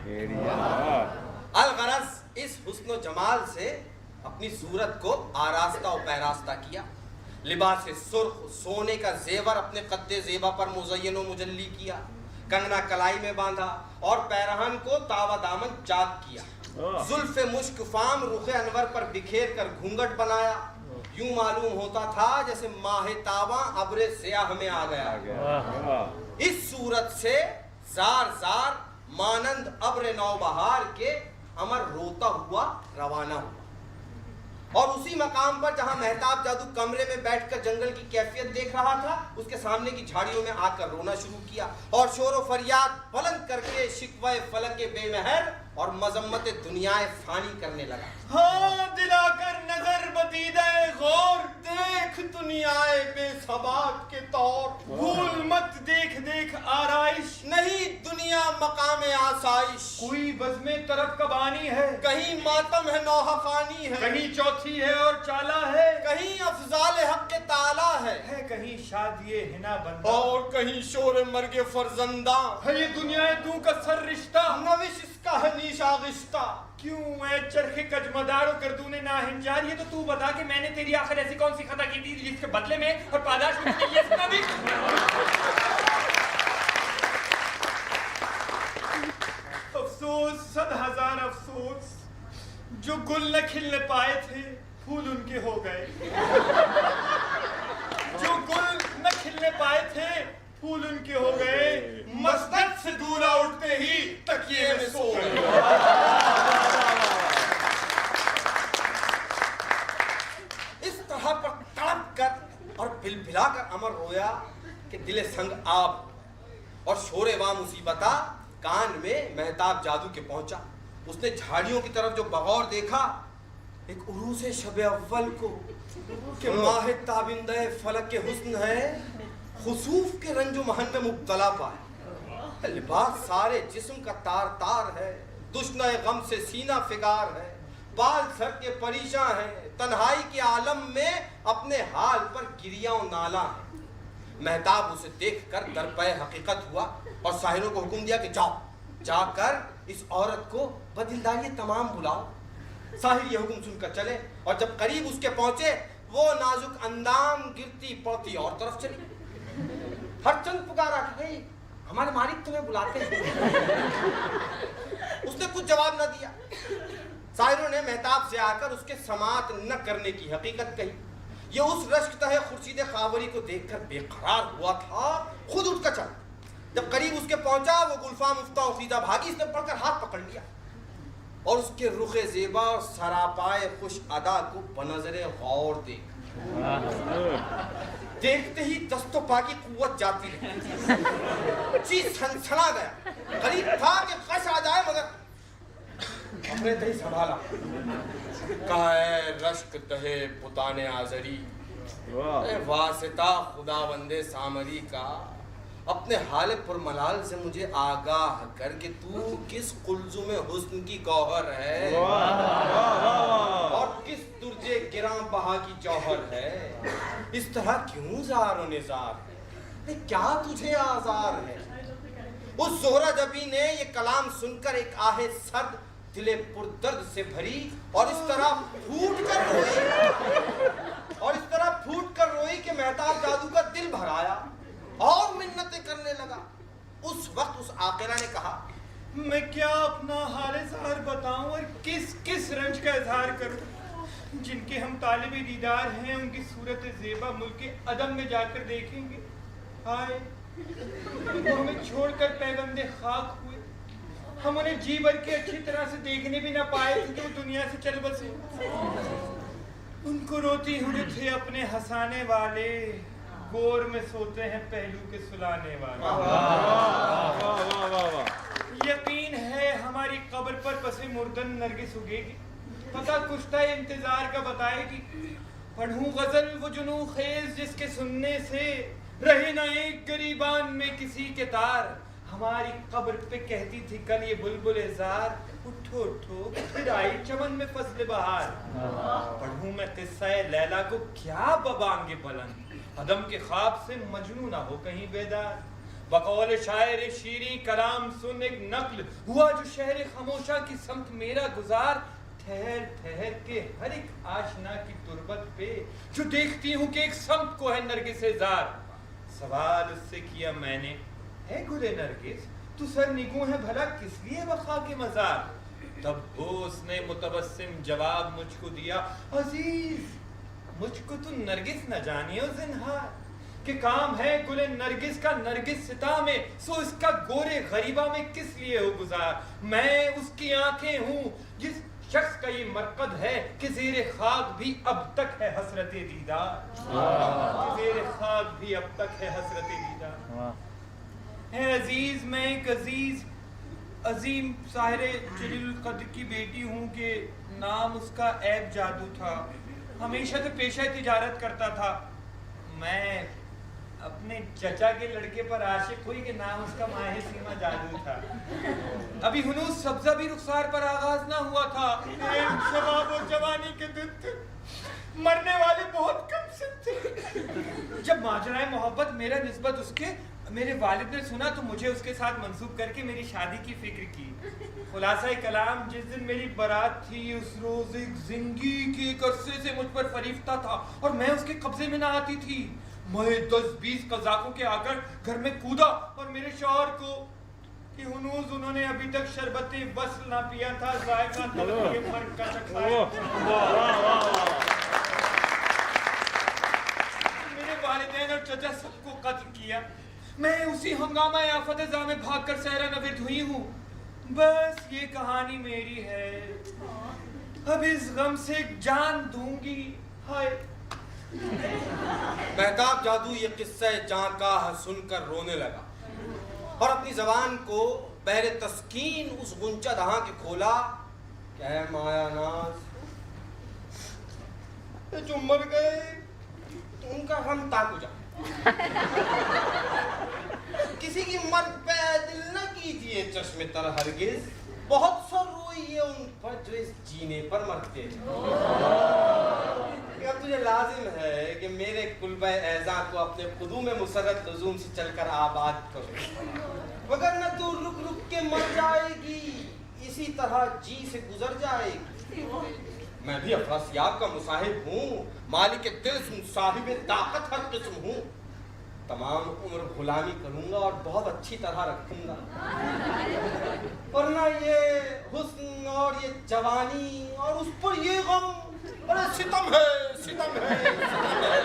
الغرض اس حسن و جمال سے اپنی صورت کو آراستہ و پیراستہ کیا. لباس سرخ سونے کا زیور اپنے قد زیبا پر مزین و مجلی کیا. کنگنا کلائی میں باندھا اور پیرہن کو تاوا دامن چاک کیا. زلف مشک فام رخ انور پر بکھیر کر گھونگٹ بنایا. یوں معلوم ہوتا تھا جیسے ماہ تاباں ابر سیاہ میں آ گیا. اس صورت سے زار زار مانند ابر نوبہار کے امر روتا ہوا روانہ ہوا. اور اسی مقام پر جہاں مہتاب جادو کمرے میں بیٹھ کر جنگل کی کیفیت دیکھ رہا تھا, اس کے سامنے کی جھاڑیوں میں آ کر رونا شروع کیا اور شور و فریاد بلند کر کے شکوہ فلک بے مہر اور مذمت دنیا فانی کرنے لگا. ہاں دلا کر نظر بدیدہ غور, دیکھ دنیا بے ثبات کے طور. بھول مت دیکھ دیکھ آرائش, نہیں دنیا مقام آسائش. کوئی بزم طرف کا بانی ہے, کہیں ماتم ہے نوحہ فانی ہے, کہیں چوتھی ہے اور چالا ہے, کہیں افضال حق تعالی ہے کہیں شادی ہنا بندہ, اور کہیں شور مرگ فرزندہ. ہے یہ دنیا تو کا سر رشتہ, نوش اس کا ہے نیشا غشتہ. کیوں اے چرخ کجمدار و گردون ناہنجار, یہ تو بتا کہ میں نے تیری آخر ایسی کون سی خطا کی تھی جس کے بدلے میں اور پاداش میں تجھے یہ سنا دی. افسوس صد ہزار افسوس, جو گل نہ کھلنے پائے تھے پھول ان کے ہو گئے. جو گل نہ کھلنے پائے تھے پھول ان کے ہو گئے, مسجد سے دورا اٹھتے ہی تکیے میں سو گئے. اس طرح پر تڑپ کر اور بل بلا کر امر رویا کہ دل سنگ آب, اور شور وا مصیبتہ کان میں مہتاب جادو کے پہنچا. اس نے جھاڑیوں کی طرف جو بغور دیکھا, ایک عروس شب اول کو کہ ماہ تابندہ فلک کے حسن ہے, خسوف کے رنج و محن میں مبتلا پائے. لباس سارے جسم کا تار تار ہے, دشنہ غم سے سینہ فگار ہے, بال سر کے پریشاں ہیں, تنہائی کے عالم میں اپنے حال پر گریہ و نالہ ہے. مہتاب اسے دیکھ کر درپے حقیقت ہوا اور ساحروں کو حکم دیا کہ جاؤ, جا کر اس عورت کو بدلداری تمام بلاؤ. ساحر یہ حکم سن کر چلے, اور جب قریب اس کے پہنچے وہ نازک اندام گرتی پڑتی اور طرف چلی. ہر چند پکارا کہ بھائی ہمارے مالک تمہیں بلاتے ہیں. اس نے کچھ جواب نہ دیا. سائروں نے مہتاب سے آ کر اس کے سماعت نہ کرنے کی حقیقت کہی. یہ اس رشک تہے خورشید خاوری کو دیکھ کر بے قرار ہوا تھا. خود اٹھ کر چلا. جب قریب اس کے پہنچا وہ گلفام مفتہ وفیدہ بھاگی. اس نے پڑھ کر ہاتھ پکڑ لیا اور اس کے رخ زیبا اور سراپائے خوش ادا کو بنظر غور دیکھتے ہی دست و پا کی قوت جاتی رہی. جی سنسنا گیا. قریب تھا کہ غش آ جائے مگر اپنے تہی سنبھالا. کہا ہے رشک تہے پتان آزری اے واسطہ خدا بندے سامری کا اپنے حال پر ملال سے مجھے آگاہ کر کہ تو کس قلزم حسن کی گوہر ہے اور کس درجے گراں بہا کی جوہر ہے. اس طرح کیوں زار و نزار ہے؟ کیا تجھے آزار ہے؟ اس زہرہ جبی نے یہ کلام سن کر ایک آہ سرد دل پر درد سے بھری اور اس طرح پھوٹ کر روئی کہ مہتاب جادو کا دل بھرایا اور منتیں کرنے لگا. اس وقت اس عاقلہ نے کہا میں کیا اپنا حال ظاہر بتاؤں اور کس کس رنج کا اظہار کروں. جن کے ہم طالب دیدار ہیں ان کی صورت زیبا ملک عدم میں جا کر دیکھیں گے. ہائے وہ ہمیں چھوڑ کر پیوند خاک ہوئے. ہم انہیں جی بھر کے اچھی طرح سے دیکھنے بھی نہ پائے تھے کہ وہ دنیا سے چل بسے. ان کو روتی ہوئے تھے اپنے ہنسانے والے. گور میں سوتے ہیں پہلو کے سلانے والے. یقین ہے ہماری قبر پر پس مردن نرگس اگے گی. پتہ کشتہ انتظار کا بتائے گی. پڑھوں غزل وہ جنوں خیز جس کے سننے سے رہے نہ ایک گریبان میں کسی کے تار. ہماری قبر پہ کہتی تھی کل یہ بلبل زار اٹھو اٹھو پھر آئی چمن میں فصل بہار. پڑھوں میں قصہ لیلا کو کیا ببانگے بلند عدم کے خواب سے مجنون نہ ہو کہیں بیدار. بقول شاعر شیریں کلام سن ایک نقل ہوا جو شہر خاموشہ کی سمت میرا گزار. ٹھہر ٹھہر کے ہر ایک آشنا کی تربت پہ جو دیکھتی ہوں کہ ایک سمت کو ہے نرگس زار. سوال اس سے کیا میں نے ہے گل نرگس تو سر نگوں ہے بھلا کس لیے وفا کے مزار. تب وہ اس نے متبسم جواب مجھ کو دیا عزیز مجھ کو تو نرگس نہ جانیو زنہار کہ کام ہے گل نرگس کا نرگس ستا میں سو اس کا گورے غریبہ میں کس لیے ہو گزار. میں اس کی آنکھیں ہوں جس شخص کا یہ مرقد ہے کہ زیر خاک بھی اب تک ہے حسرت دیدار. زیر خاک بھی اب تک ہے حسرت دیدار. ہے عزیز میں ایک عظیم ساحر جلیل القدر کی بیٹی ہوں کہ نام اس کا عیب جادو تھا. ہمیشہ سے پیشہ تجارت کرتا تھا. میں اپنے چچا کے لڑکے پر عاشق ہوئی کہ نام اس کا ماہ سیما جادو تھا. ابھی ہنوز سبزہ بھی رخسار پر آغاز نہ ہوا تھا. شباب و جوانی کے دن تھے مرنے والے بہت کم سے تھے. جب ماجرائے محبت میرا نسبت اس کے میرے والد نے سنا تو مجھے اس کے ساتھ منسوب کر کے میری شادی کی فکر کی. خلاصہ کلام جس دن میری برات تھی اس روز ایک زنگی کے ایک عرصے سے مجھ پر فریفتہ تھا اور میں اس کے قبضے میں نہ آتی تھی. میں 10-20 قزاقوں کے آ کر گھر میں کودا اور میرے شوہر کو کہ ہنوز انہوں نے ابھی تک شربت وصل نہ پیا تھا ذائقہ تلخی مرگ کا چکھایا. میرے والدین اور چچا سب کو قتل کیا. میں اسی ہنگامہ آفت زا میں بھاگ کر سہرا نورد ہوئی ہوں. بس یہ کہانی میری ہے. اب اس غم سے جان دوں گی. ہائے مہتاب جادو یہ قصہ جان کا سن کر رونے لگا اور اپنی زبان کو بہر تسکین اس غنچہ دہاں کے کھولا کہ اے مایا ناز جو مر گئے تو ان کا غم تاکو جا. کسی کی مرگ پہ دل نہ کیجیے چشم تر ہرگز. بہت سر روئیے ان پر جو اس جینے پر مرتے ہیں. اب تجھے لازم ہے کہ میرے قلبہ اعزاں کو اپنے قدوم مسرت لزوم سے چل کر آباد کرو وگرنہ تو رک رک کے مر جائے گی اسی طرح جی سے گزر جائے گی. मैं भी अफरासियाब का मुसाहिब हूँ, मालिक तिल्स्म, साहिब ताकत हर किस्म हूँ। तमाम उम्र गुलामी करूंगा और बहुत अच्छी तरह रखूंगा, वरना ये हुस्न और ये जवानी और उस पर ये गम, अरे सितम है, सितम है, सितम है।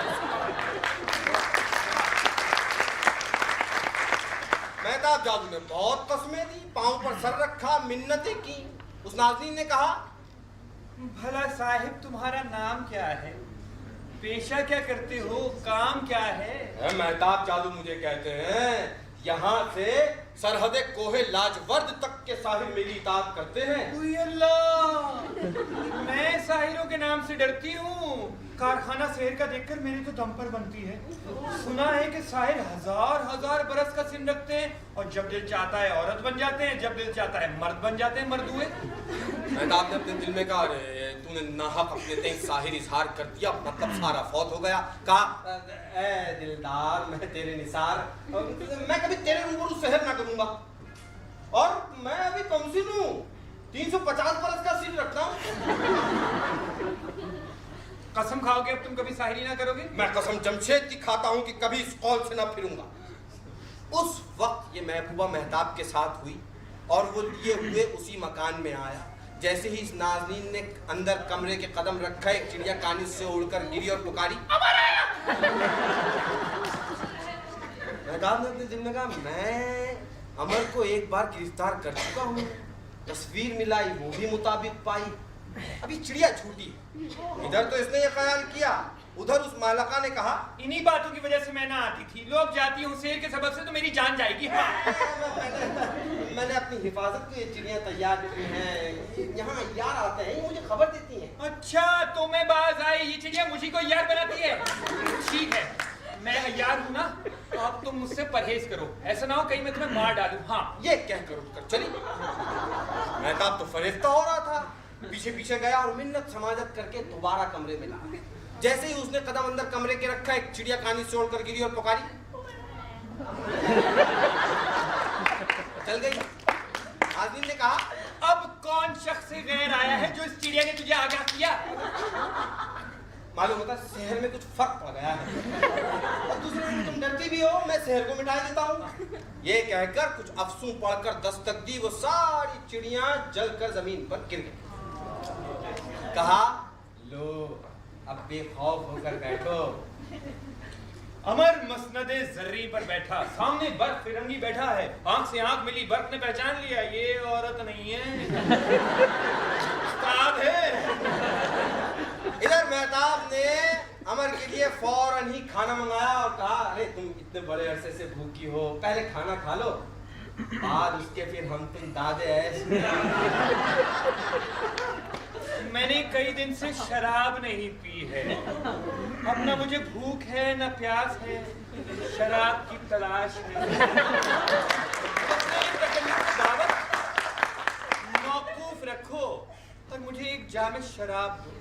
मेहताब जादू ने बहुत कस्में दी, पांव पर सर रखा, मिन्नतें की। उस नाज़रीन ने कहा, भला साहिब तुम्हारा नाम क्या है, पेशा क्या करते हो, काम क्या है? मेहताब जादू मुझे कहते हैं, यहाँ से सरहदे कोहे लाजवर्द तक के साहिर मेरी इताअत करते हैं। ओए अल्लाह, मैं साहिरों के नाम से डरती हूँ। कारखाना शहर का देखकर मेरी तो दम पर बनती है। सुना है कि साहिर हजार हजार बरस का सिन रखते हैं और जब दिल चाहता है औरत बन जाते हैं, जब दिल चाहता है मर्द बन जाते हैं, मर्द हुए। मेहताब ने अपने दिल में कहा, तूने नाहक अपने ते साहिर इजहार कर दिया, मतलब सारा फौत हो गया। कहा, ए दिलदार, मैं तेरे निसार, मैं कभी तेरे रूबरू सहर ना करूंगा, और मैं अभी कमसिन हूँ, 350 बरस का सिर रखता हूँ। कसम खाओगे अब तुम कभी शायरी ना करोगे? मैं कसम जमशेद की खाता हूँ कि कभी इस कौल से ना फिरूंगा। उस वक्त ये महबूबा मेहताब के साथ हुई और वो लिए हुए उसी मकान में आया। जैसे ही इस नाज़नीन ने अंदर कमरे के कदम रखा, एक चिड़िया कानी से उड़कर गिरी और पुकारी, अमर आया। मेहताब ने अपने दिल में कहा, मैं अमर को एक बार गिरफ्तार कर चुका हूँ, तस्वीर मिलाई वो भी मुताबिक पाई, अभी चिड़िया छूटी। इधर तो इसने ये ख्याल किया, उधर उस मालका ने कहा, इन्हीं बातों की वजह से मैं ना आती थी, लोग जाती हूँ शेर के सबब से तो मेरी जान जाएगी। मैंने अपनी हिफाजत के चिड़िया तैयार की हैं, यहाँ यार आते हैं, मुझे खबर देती हैं। अच्छा, तो मैं बाज आई, ये चिड़िया मुझे को यार बनाती है। ठीक है, मैं यार हूँ ना, अब तुम मुझसे परहेज करो, ऐसा ना हो कहीं मैं तुम्हें मार डालूं। हाँ, ये कह कर चली। मेहताब तो फरिश्ता हो रहा था, पीछे पीछे गया और मिन्नत समाजत करके दोबारा कमरे में ला। जैसे ही उसने कदम अंदर कमरे के रखा, एक चिड़िया कानी से उड़कर गिरी और पुकारी, चल गई। आदमी ने कहा, अब कौन शख्स गैर आया है जो इस चिड़िया ने तुझे आगाह किया? मालूम होता शहर में कुछ फर्क पड़ गया है, और दूसरे दिन तुम डरती भी हो, मैं शहर को मिटा देता हूँ। ये कहकर कुछ अफसू पढ़कर दस्तक दी, वो सारी चिड़िया जलकर जमीन पर गिर गई। कहा, लो अब बेखौफ होकर बैठो। अमर मसनदे जर्री पर बैठा, सामने बर्फ फिरंगी बैठा है, आंख से आंख मिली, बर्फ ने पहचान लिया, ये औरत नहीं है, उस्ताद है। इधर मेहताब ने अमर के लिए फौरन ही खाना मंगाया और कहा, अरे तुम इतने बड़े अरसे से भूखी हो, पहले खाना खा लो, बाद उसके फिर हम तुम दादे ऐसे। मैंने कई दिन से शराब नहीं पी है, अब न मुझे भूख है न प्यास है, शराब की तलाश है। दावत मौकूफ रखो और मुझे एक जाम शराब दो,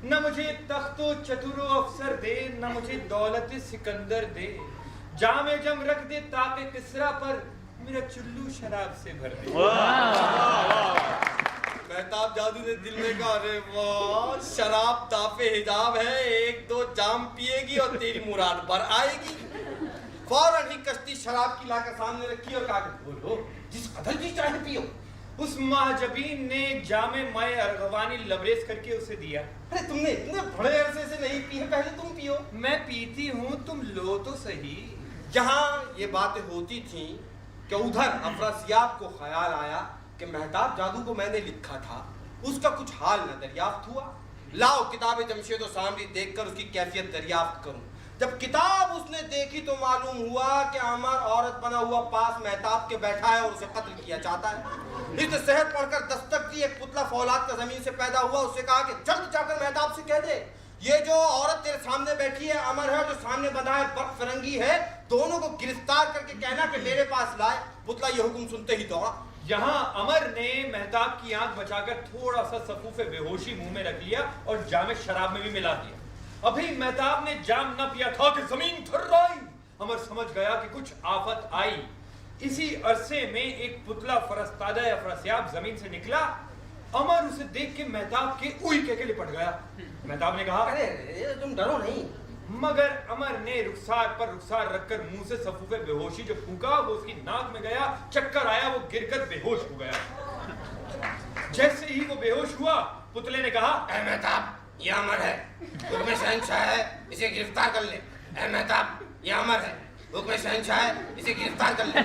न मुझे तख्तो चतुरो अफसर दे, न मुझे दौलत सिकंदर दे, जामे जम रख दे ताके किसरा पर, मेरा चुल्लू शराब से भर दे। मेहताब जादू ने दिल में कहा, अरे वाह, शराब ताफे हिजाब है, एक दो जाम पिएगी और तेरी मुराद पर आएगी। फौरन ही कश्ती शराब की लाकर सामने रखी और कहा, बोलो जिस कदर की चाहे पियो। उस महाजबीन ने जामे माए अरगवानी लबरेज करके उसे दिया। अरे तुमने इतने बड़े अरसे से नहीं पी है, पहले तुम पियो। मैं पीती हूँ, तुम लो तो सही। जहाँ ये बातें होती थी कि उधर अफरासियाब को ख्याल आया कि मेहताब जादू को मैंने लिखा था, उसका कुछ हाल न दरियाफ्त हुआ। लाओ किताब जमशेद सामरी देखकर उसकी कैफियत दरियाफ्त करूं। जब किताब उसने देखी तो मालूम हुआ कि अमर औरत बना हुआ पास मेहताब के बैठा है और उसे कत्ल किया चाहता है। इसने शहर पढ़कर दस्तक दी, एक पुतला फौलाद का जमीन से पैदा हुआ, उससे कहा कि जल्द जाकर मेहताब से कह दे, ये जो औरत तेरे सामने बैठी है अमर है, जो सामने बंधा है बर्फ फिरंगी है, दोनों को गिरफ्तार करके कहना कि मेरे पास लाए। पुतला यह हुक्म सुनते ही दौड़ा। यहाँ अमर ने मेहताब की आंख बचाकर थोड़ा सा सफूफे बेहोशी मुंह में रख लिया और जाम शराब में भी मिला दिया। अभी मेहताब ने जाम न पिया था कि जमीन थर्राई। अमर समझ गया कि कुछ आफत आई। इसी अरसे में एक पुतला फरस्तादा अफरासियाब जमीन से निकला, अमर उसे देख के मेहताब के उई के लिपट गया। मेहताब ने कहा, अरे तुम डरो नहीं। मगर अमर ने रुखसार पर रुखसार रखकर मुंह से सफूफे बेहोशी जो फूंका वो उसकी नाक में गया, चक्कर आया, वो गिरकर बेहोश हो गया। जैसे ही वो बेहोश हुआ, पुतले ने कहा, ऐ मेहताब, ये अमर है, हुक्म शहंशाह है, इसे गिरफ्तार कर ले। ऐ मेहताब, ये अमर है, हुक्म शहंशाह है, इसे गिरफ्तार कर ले।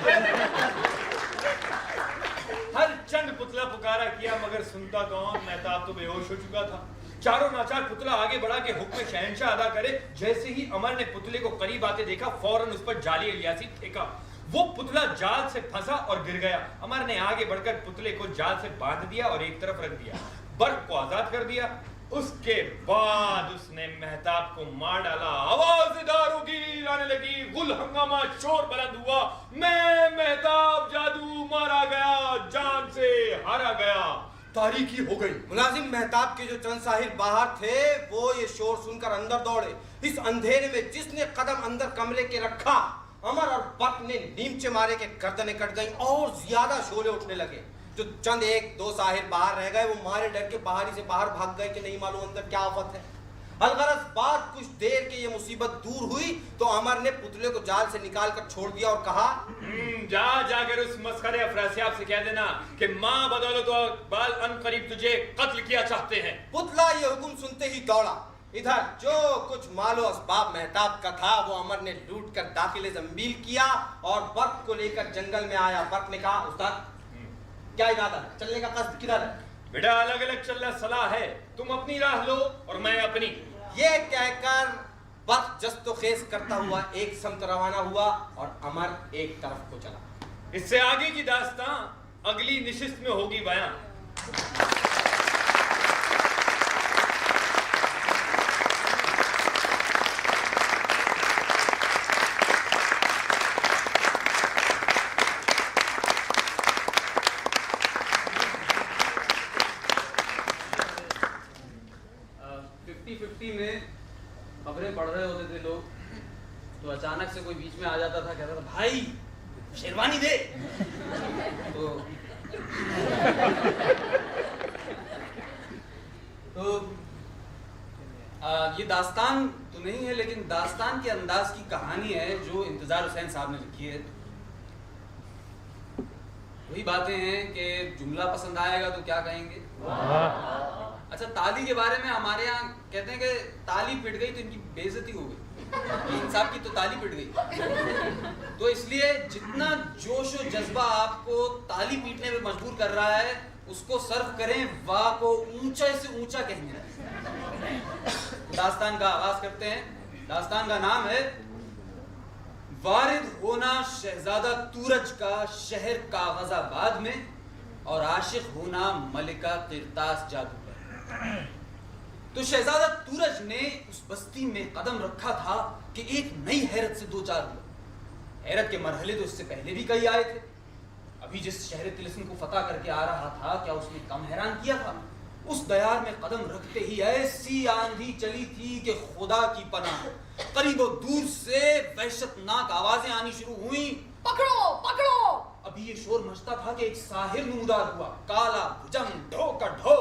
हर चंद पुतला पुकारा किया मगर सुनता कौन। मेहताब तो बेहोश हो चुका था। चारों नाचार पुतला आगे बढ़ा के हुक्म शहंशाह अदा करे। जैसे ही अमर ने पुतले को करीब आते देखा, फौरन उस पर जाली इलियासी फेंका। वो पुतला जाल से फंसा और गिर गया। अमर ने आगे बढ़कर पुतले को जाल से बांध दिया और एक तरफ रख दिया, बर्फ को आजाद कर दिया। उसके बाद उसने मेहताब को मार डाला। आवाज दारों की आने लगी, गुल हंगामा, शोर बुलंद हुआ। मैं मेहताब जादू मारा गया, जान से हारा गया, तारीकी हो गई। मुलाजिम मेहताब के जो चंद साहिर बाहर थे, वो ये शोर सुनकर अंदर दौड़े। इस अंधेरे में जिसने कदम अंदर कमरे के रखा, अमर और बक ने नीमचे मारे के गर्दनें कट गई और ज्यादा शोले उठने लगे। जो चंद एक दो साहिर बाहर रह गए, वो मारे डर के बाहरी से बाहर भाग गए कि नहीं मालूम अंदर क्या आफत है। अलगरज बात कुछ देर के ये मुसीबत दूर हुई तो अमर ने पुतले को जाल से निकाल कर छोड़ दिया और कहा, जाकर उस मस्खरे अफरासियाब से कह देना कि माँ बदौलत बाल अनकरीब तुझे कत्ल किया चाहते हैं। पुतला ये हुक्म सुनते ही दौड़ा। इधर जो कुछ मालो असबाब मेहताब का था, वो अमर ने लूट कर दाखिले जंबील किया और बर्क को लेकर जंगल में आया। बर्क ने कहा, उस्ताद क्या इरादा है, चलने का कस्द किधर है? बेटा अलग अलग चलना सलाह है, तुम अपनी राह लो और मैं अपनी। ये कहकर बर्क जस्तो खेस करता हुआ एक समत रवाना हुआ और अमर एक तरफ को चला। इससे आगे की दास्तां अगली निशिस्त में होगी बयां। में खबरें पढ़ रहे होते थे लोग, तो अचानक से कोई बीच में आ जाता था, कहता था, भाई शेरवानी दे। तो ये दास्तान तो नहीं है, लेकिन दास्तान के अंदाज की कहानी है जो इंतजार हुसैन साहब ने लिखी है। वही बातें हैं कि जुमला पसंद आएगा तो क्या कहेंगे। अच्छा, ताली के बारे में हमारे यहाँ कहते हैं कि ताली पिट गई तो इनकी बेइज्जती हो गई। इन साहब की तो ताली पिट गई। तो इसलिए जितना जोश और जज्बा आपको ताली पीटने में मजबूर कर रहा है, उसको सर्व करें वाह को ऊंचे से ऊंचा कहने। दास्तान का आगाज करते हैं। दास्तान का नाम है वारिद होना शहजादा तूरज का शहर कागजाबाद में और आशिक होना मलिका किरतास जादू पर। तो शहजादा तूरज ने उस बस्ती में कदम रखा था कि एक नई हैरत से दो चार हुआ। हैरत के मरहले तो इससे पहले भी कई आए थे। अभी जिस शहर तिलिस्म को फतह करके आ रहा था, क्या उसने कम हैरान किया था? उस दयार में कदम रखते ही ऐसी आंधी चली थी कि खुदा की पनाह, करीबो दूर से वहशतनाक आवाजें आनी शुरू हुई। पकड़ो पकड़ो! अभी ये शोर मचता था कि एक साहिर नमूदार हुआ, काला भुजंग, ढो का ढो।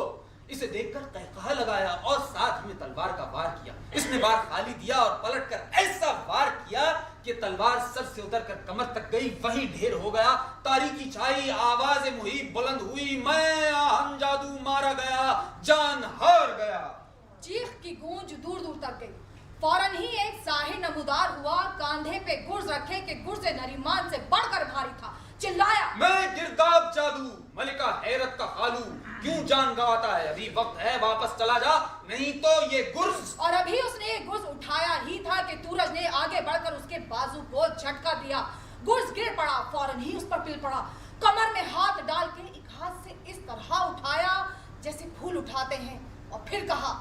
इसे देखकर कहकहा लगाया और साथ में तलवार का वार किया। इसने वार खाली दिया और पलटकर ऐसा वार किया कि तलवार सर से उतरकर कमर तक गई, वहीं ढेर हो गया। तारीकी छाई, आवाज़ मुहीब बुलंद हुई, मैं आहम जादू मारा गया, जान हार गया। चीख की गूंज दूर दूर तक गई। फौरन ही एक साहिर नमूदार हुआ, कांधे पे गुर्ज रखे कि गुर्ज नरीमान से बढ़कर भारी था। चिल्लाया, मैं गिरदाब जादू, मलिका हैरत का खालू, क्यों जान गंवाता है? अभी वक्त है, वापस चला जा, नहीं तो ये गुर्ज। और अभी उसने एक गुर्ज उठाया ही था कि तूरज ने आगे बढ़कर उसके बाजू को झटका दिया। गुर्ज गिर पड़ा, फौरन ही उस पर पिल पड़ा। कमर में हाथ डाल के एक हाथ से इस तरह उठाया जैसे फूल उठाते हैं और फिर कहा,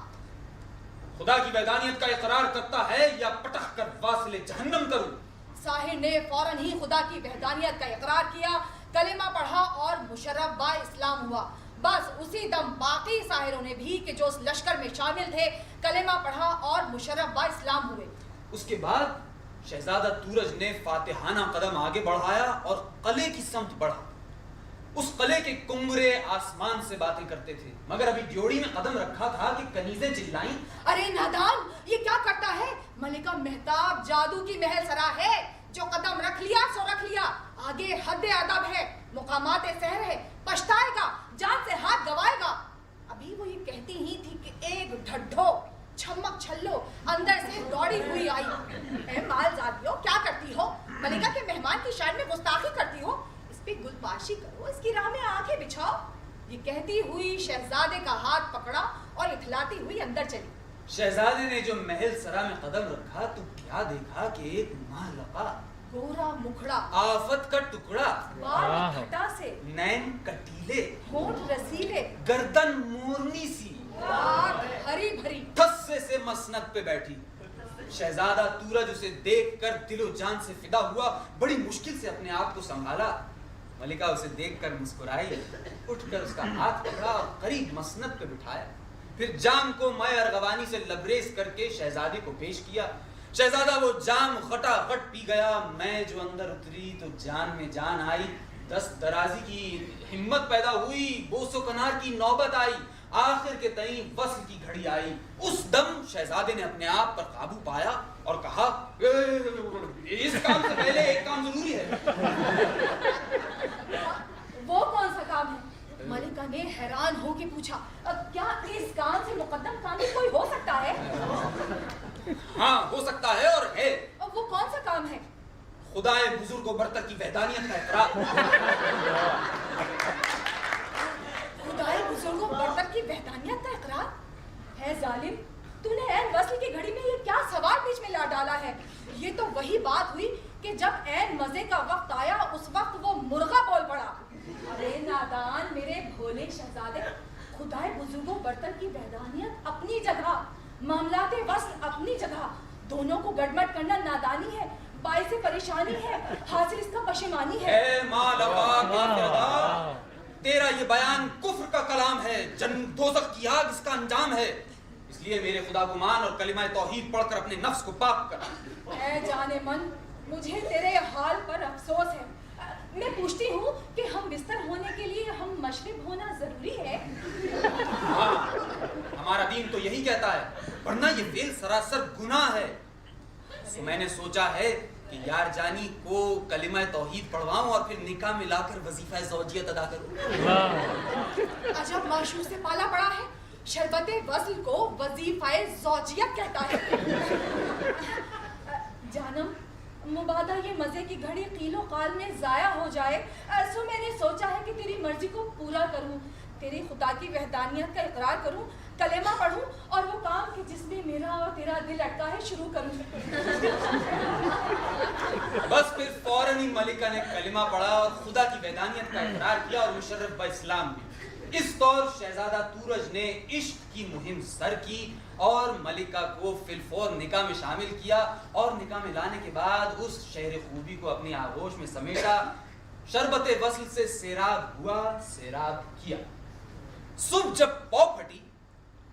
खुदा की वैदानियत का इकरार करता है या पटक कर वासिले जहन्नम करूं? साहिर ने फौरन ही खुदा की वहदानियत का इकरार किया, कलेमा पढ़ा और मुशर्रफ बा इस्लाम हुआ। बस उसी दम बाकी साहिरों ने भी कि जो उस लश्कर में शामिल थे, कलेमा पढ़ा और मुशर्रफ बा इस्लाम हुए। उसके बाद शहजादा तूरज ने फातिहाना कदम आगे बढ़ाया और कले की समत बढ़ा। उस कले के कुंगरे आसमान से बातें करते थे, मगर अभी ड्योढ़ी में कदम रखा था कि कनीजें चिल्लाईं, अरे नादान, ये क्या करता है? मलिका मेहताब जादू की महल सरा है, जो कदम रख लिया सो रख लिया, आगे हद अदब है, मुकामात सहर है, पछताएगा, जान से हाथ गवाएगा। अभी वो ये कहती ही थी कि एक ढड्ढो छमक छल्लो अंदर से दौड़ी हुई आई। ए मालजादियों, क्या करती हो? मलिका के मेहमान की शान में गुस्ताखी करती हो? इस पे गुलपाशी करो, इसकी राह में आंखें बिछाओ। ये कहती हुई शहजादे का हाथ पकड़ा और इखलाती हुई अंदर चली। शहजादे ने जो महल सरा में कदम रखा तो क्या देखा कि एक मालका, गोरा मुखड़ा, आफत का टुकड़ा, बाल खटा से, नैन कटीले, होंठ रसीले, गर्दन मोरनी सी, आंख हरी भरी, थस्से से मसनद पे बैठी। शहजादा तूरज उसे देखकर दिलो जान से फिदा हुआ, बड़ी मुश्किल से अपने आप को संभाला। मलिका उसे देखकर मुस्कुराई, उठकर उसका हाथ पकड़ा और करीब मसनद पे बिठाया। फिर जाम को मैं अरगवानी से लबरेज करके शहजादे को पेश किया। शहजादा वो जाम खटाखट पी गया। मैं जो अंदर उतरी तो जान में जान आई, दस्त दराजी की हिम्मत पैदा हुई, बोसो कनार की नौबत आई, आखिर के तई वस्ल की घड़ी आई। उस दम शहजादे ने अपने आप पर काबू पाया और कहा, इस काम से पहले एक काम जरूरी है। वो कौन सा काम है? मलिका ने हैरान हो के पूछा, क्या इस काम से मुकद्दम कामी कोई हो सकता है? हाँ, हो सकता है और है। वो कौन सा काम है? खुदाए बुजुर्ग व बरतर की वहदानियत का इकरार। खुदाए बुजुर्गों बरतर की वहदानियत का इकरार? है जालिम, तूने ऐन वस्ल की घड़ी में ये क्या सवाल बीच में ला डाला है? ये तो वही बात हुई कि जब ऐन मजे का वक्त आया उस वक्त वो मुर्गा बोल पड़ा। अरे नादान मेरे भोले शहजादे, खुदाए बुजुर्गों बरतर की वहदानियत अपनी जगह, मामलाते वस्ल अपनी जगह, दोनों को गड़बड़ करना नादानी है, बाइस परेशानी है, हासिल इसका पशेमानी है। ए मालका काफिरदा, तेरा ये बयान कुफ्र का कलाम है, जन्नत दोज़ख की आग इसका अंजाम है। इसलिए मेरे खुदा को मान और कलिमा तौहीद पढ़कर अपने नफ्स को पाक कर। ऐ जाने मन, मुझे तेरे हाल पर अफसोस है। मैं पूछती हूँ कि हम बिस्तर होने के लिए हम मशरब होना जरूरी है? हाँ, हमारा दीन तो यही कहता है, वरना ये फेल सरासर गुनाह है। तो मैंने सोचा है कि यार जानी को कलिमा तौहीद पढ़वाऊं और फिर निकाह में लाकर वजीफा ज़ौजियत अदा करूं। अजब माशूर से पाला पड़ा है, शरबते वस्ल को वजीफाए ज़ौजियत कहता है। जानम, मुबादा ये मजे की घड़ी कीलो काल में जाया हो जाए, सो मैंने सोचा है कि तेरी मर्जी को पूरा करूं, तेरी खुदा की वहदानियत का इकरार करूं, कलेमा पढ़ूं और वो काम कि जिसमें मेरा और तेरा दिल अटका है शुरू करूं। बस फिर फौरन ही मलिका ने कलिमा पढ़ा और खुदा की वहदानियत का इकरार किया और मुशर्रफ ब इस्लाम भी। इस तौर शहजादा तूरज ने इश्क की मुहिम सर की और मलिका को फिलफौर निकाह में शामिल किया और निकाह में लाने के बाद उस शहर खूबी को अपनी आगोश में समेटा, शरबत वस्ल से सेराब हुआ, सेराब किया। सुबह जब पौ फटी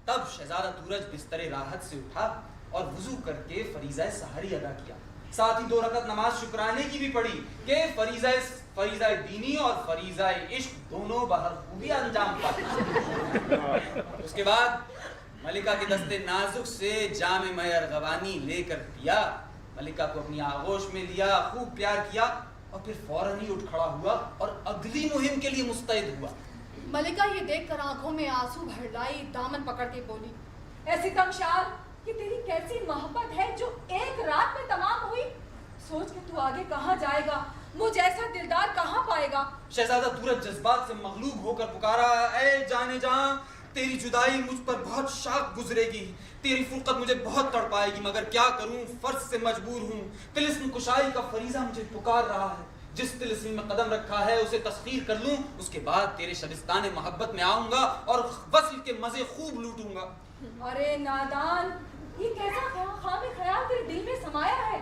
तब शहजादा तूरज बिस्तरे राहत से उठा और वुजू करके फरीज़ा सहरी अदा किया। साथ ही 2 रकत नमाज शुक्राने की भी पढ़ी कि फरीज़ा दीनी और फरीज़ा इश्क दोनों बहर खूबी अंजाम पाए। उसके बाद मलिका के दस्ते नाजुक से जाम मैं अरगवानी लेकर पिया, मलिका को अपनी आगोश में लिया, खूब प्यार किया और फिर फौरन ही उठ खड़ा हुआ और अगली मुहिम के लिए मुस्तैद हुआ। मलिका ये देखकर आंखों में आंसू भर लाई, दामन पकड़ के बोली, ऐसी तमशार कि तेरी कैसी मोहब्बत है जो एक रात में तमाम हुई। सोच के तू आगे कहाँ जाएगा, मुझ ऐसा दिलदार कहाँ पाएगा। शहजादा तूरज जज्बात से मगलूब होकर पुकारा, ऐ जाने जां, तेरी जुदाई मुझ पर बहुत शाक गुजरेगी, तेरी फुर्कत मुझे बहुत तड़पाएगी, मगर क्या करूं, फर्ज से मजबूर हूं। तिलिस्म कुशाई का फरीजा मुझे पुकार रहा है, जिस तिलिस्म में कदम रखा है उसे तस्खीर कर लूं, उसके बाद तेरे शबिस्तान मोहब्बत में आऊंगा और वस्ल के मजे खूब लूटूंगा। अरे नादान, ये कैसा खामी ख्याल तेरे दिल में समाया है?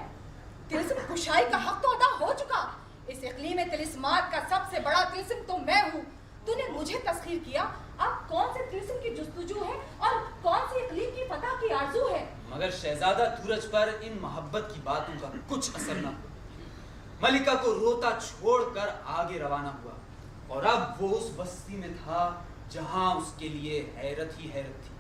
तिलिस्म कुशाई का हक तो अदा हो चुका। इस इकलीम में तिलिस्मात का सबसे बड़ा तिलिस्म तो मैं हूँ। तूने मुझे तस्खीर किया, अब कौन से तिलिस्म की जुस्तजू है और कौन सी इकलीम की फतह की आरज़ू है? मगर शहजादा तूरज पर इन मोहब्बत की बातों का कुछ असर न हुआ। मलिका को रोता छोड़कर आगे रवाना हुआ। और अब वो उस बस्ती में था जहां उसके लिए हैरत ही हैरत थी।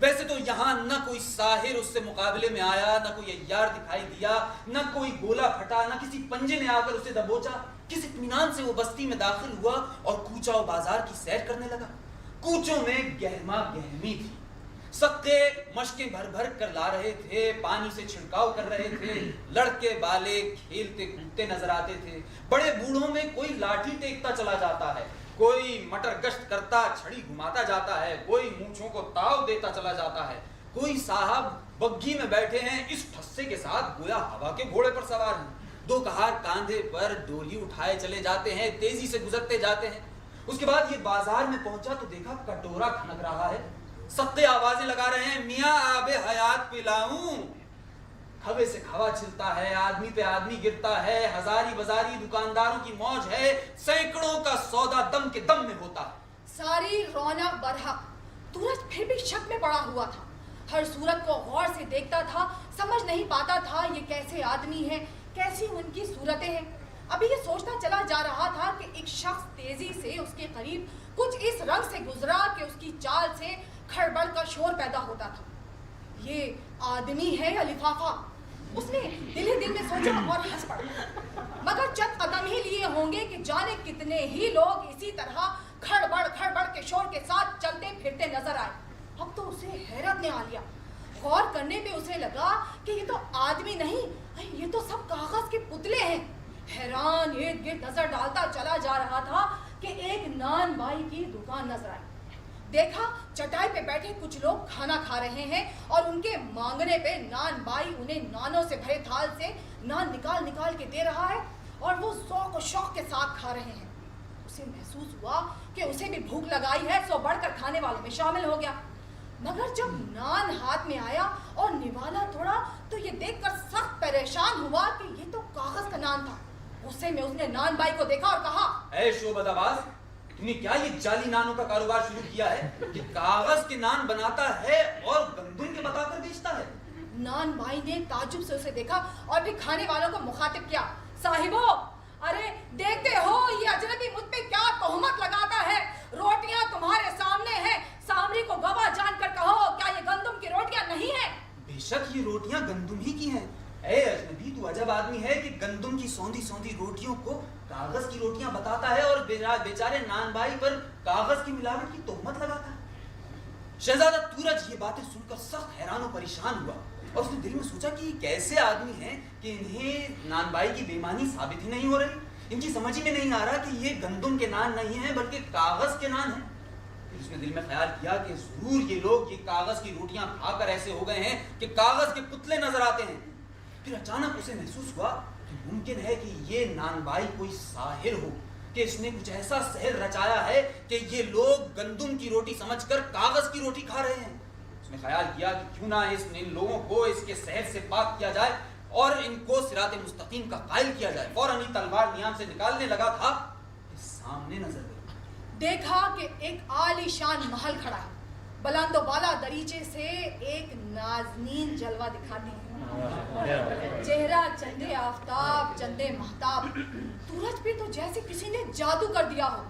वैसे तो यहाँ न कोई साहिर उससे मुकाबले में आया, न कोई अय्यार दिखाई दिया, न कोई गोला फटा, न किसी पंजे ने आकर उसे दबोचा। किस इत्मीनान से वो बस्ती में दाखिल हुआ और कूचा और बाजार की सैर करने लगा। कूचों में गहमा गहमी थी, सक्के मशकें भर भर कर ला रहे थे, पानी से छिड़काव कर रहे थे, लड़के बाले खेलते कूदते नजर आते थे। बड़े बूढ़ों में कोई लाठी टेकता चला जाता है, कोई मटर गश्त करता छड़ी घुमाता जाता है, कोई मूंछों को ताव देता चला जाता है, कोई साहब बग्घी में बैठे हैं इस ठस्से के साथ गोया हवा के घोड़े पर सवार हैं। दो कहार कांधे पर डोली उठाए चले जाते हैं, तेजी से गुजरते जाते हैं। उसके बाद ये बाजार में पहुंचा तो देखा कटोरा खनक रहा है, सत्ते आवाजें लगा रहे हैं, मियाँ आबे हयात पिलाऊं। खवे से खवा छिलता है, आदमी पे आदमी गिरता है, हजारी बाजारी दुकानदारों की मौज है, सैकड़ों का सौदा दम के दम में होता है। सारी रौनक बरहक। सूरज फिर भी शक में पड़ा हुआ था, हर सूरत को गौर से देखता था, समझ नहीं पाता था ये कैसे आदमी हैं, कैसी उनकी सूरतें हैं। अभी ये सोचता चला जा रहा था कि एक शख्स तेजी से उसके करीब कुछ इस रंग से गुजरा कि उसकी चाल से खड़बड़ का शोर पैदा होता था। ये आदमी है या लिफाफा? उसने दिल ही दिल में सोचा और हंस पड़ा। मगर चंद कदम ही लिए होंगे कि जाने कितने ही लोग इसी तरह खड़बड़ के शोर के साथ चलते फिरते नजर आए। अब तो उसे हैरत ने आ लिया। गौर करने पे उसे लगा कि ये तो आदमी नहीं, ये तो सब कागज के पुतले हैं। हैरान इर्द गिर्द नजर डालता चला जा रहा था कि एक नान बाई की दुकान नजर आई। देखा चटाई पे बैठे कुछ लोग खाना खा रहे हैं और उनके मांगने पे नान बाई उन्हें नानों से भरे थाल से नान निकाल निकाल के दे रहा है और वो शौक और शौक के साथ खा रहे हैं। उसे महसूस हुआ कि उसे भी भूख लगाई है, सो बढ़कर खाने वालों में शामिल हो गया। मगर जब नान हाथ में आया और निवाला तोड़ा तो ये देखकर सख्त परेशान हुआ कि ये तो कागज का नान था। गुस्से में उसने नान बाई को देखा और कहा, ऐ शोबदाबाज, तूने क्या ये जाली नानों का कारोबार शुरू किया है कि कागज के नान बनाता है और गंदुम के बताकर बेचता है? नान बाई ने ताज्जुब से उसे देखा और फिर खाने वालों को मुखातिब किया, साहिबो, अरे देखते हो ये अजनबी मुझ पे क्या तोहमत लगाता है। रोटियां तुम्हारे सामने हैं, सामरी को गवाह जानकर कहो क्या ये गंदुम की रोटियां नहीं है? बेशक ये रोटियां गंदुम ही की हैं। ऐ अजनबी, तू अजब आदमी है कि गंदुम की सौंधी सौंधी रोटियों को कागज की रोटियां बताता है और बेचारे नान बाई पर कागज की मिलावट की तोहमत लगाता है। शहजादा तूरज ये बातें सुनकर सख्त हैरान और परेशान हुआ और उसने दिल में सोचा कि ये कैसे आदमी हैं कि इन्हें नान बाई की बेईमानी साबित ही नहीं हो रही। इनकी समझ ही में नहीं आ रहा कि ये गंदुम के नान नहीं है बल्कि कागज के नान है। उसने दिल में ख्याल किया कि जरूर ये लोग ये कागज की रोटियां खाकर ऐसे हो गए हैं कि कागज के पुतले नजर आते हैं। फिर अचानक उसे महसूस हुआ कि मुमकिन है कि ये नानबाई कोई साहिर हो, कि इसने कुछ ऐसा सहर रचाया है कि ये लोग गंदुम की रोटी समझकर कागज की रोटी खा रहे हैं। उसने ख्याल किया कि क्यों ना इन लोगों को इसके सहर से पाक किया जाए और इनको सिराते मुस्तकीम का कायल किया जाए। फौरन ही तलवार नियाम से निकालने लगा था कि सामने नजर गई। देखा कि एक आलीशान महल खड़ा है, बुलंदो बाला दरीचे से एक नाज़नीन जलवा दिखाती है। चेहरा चंदे आफताब चंदे महताब। सूरज पे तो जैसे किसी ने जादू कर दिया हो।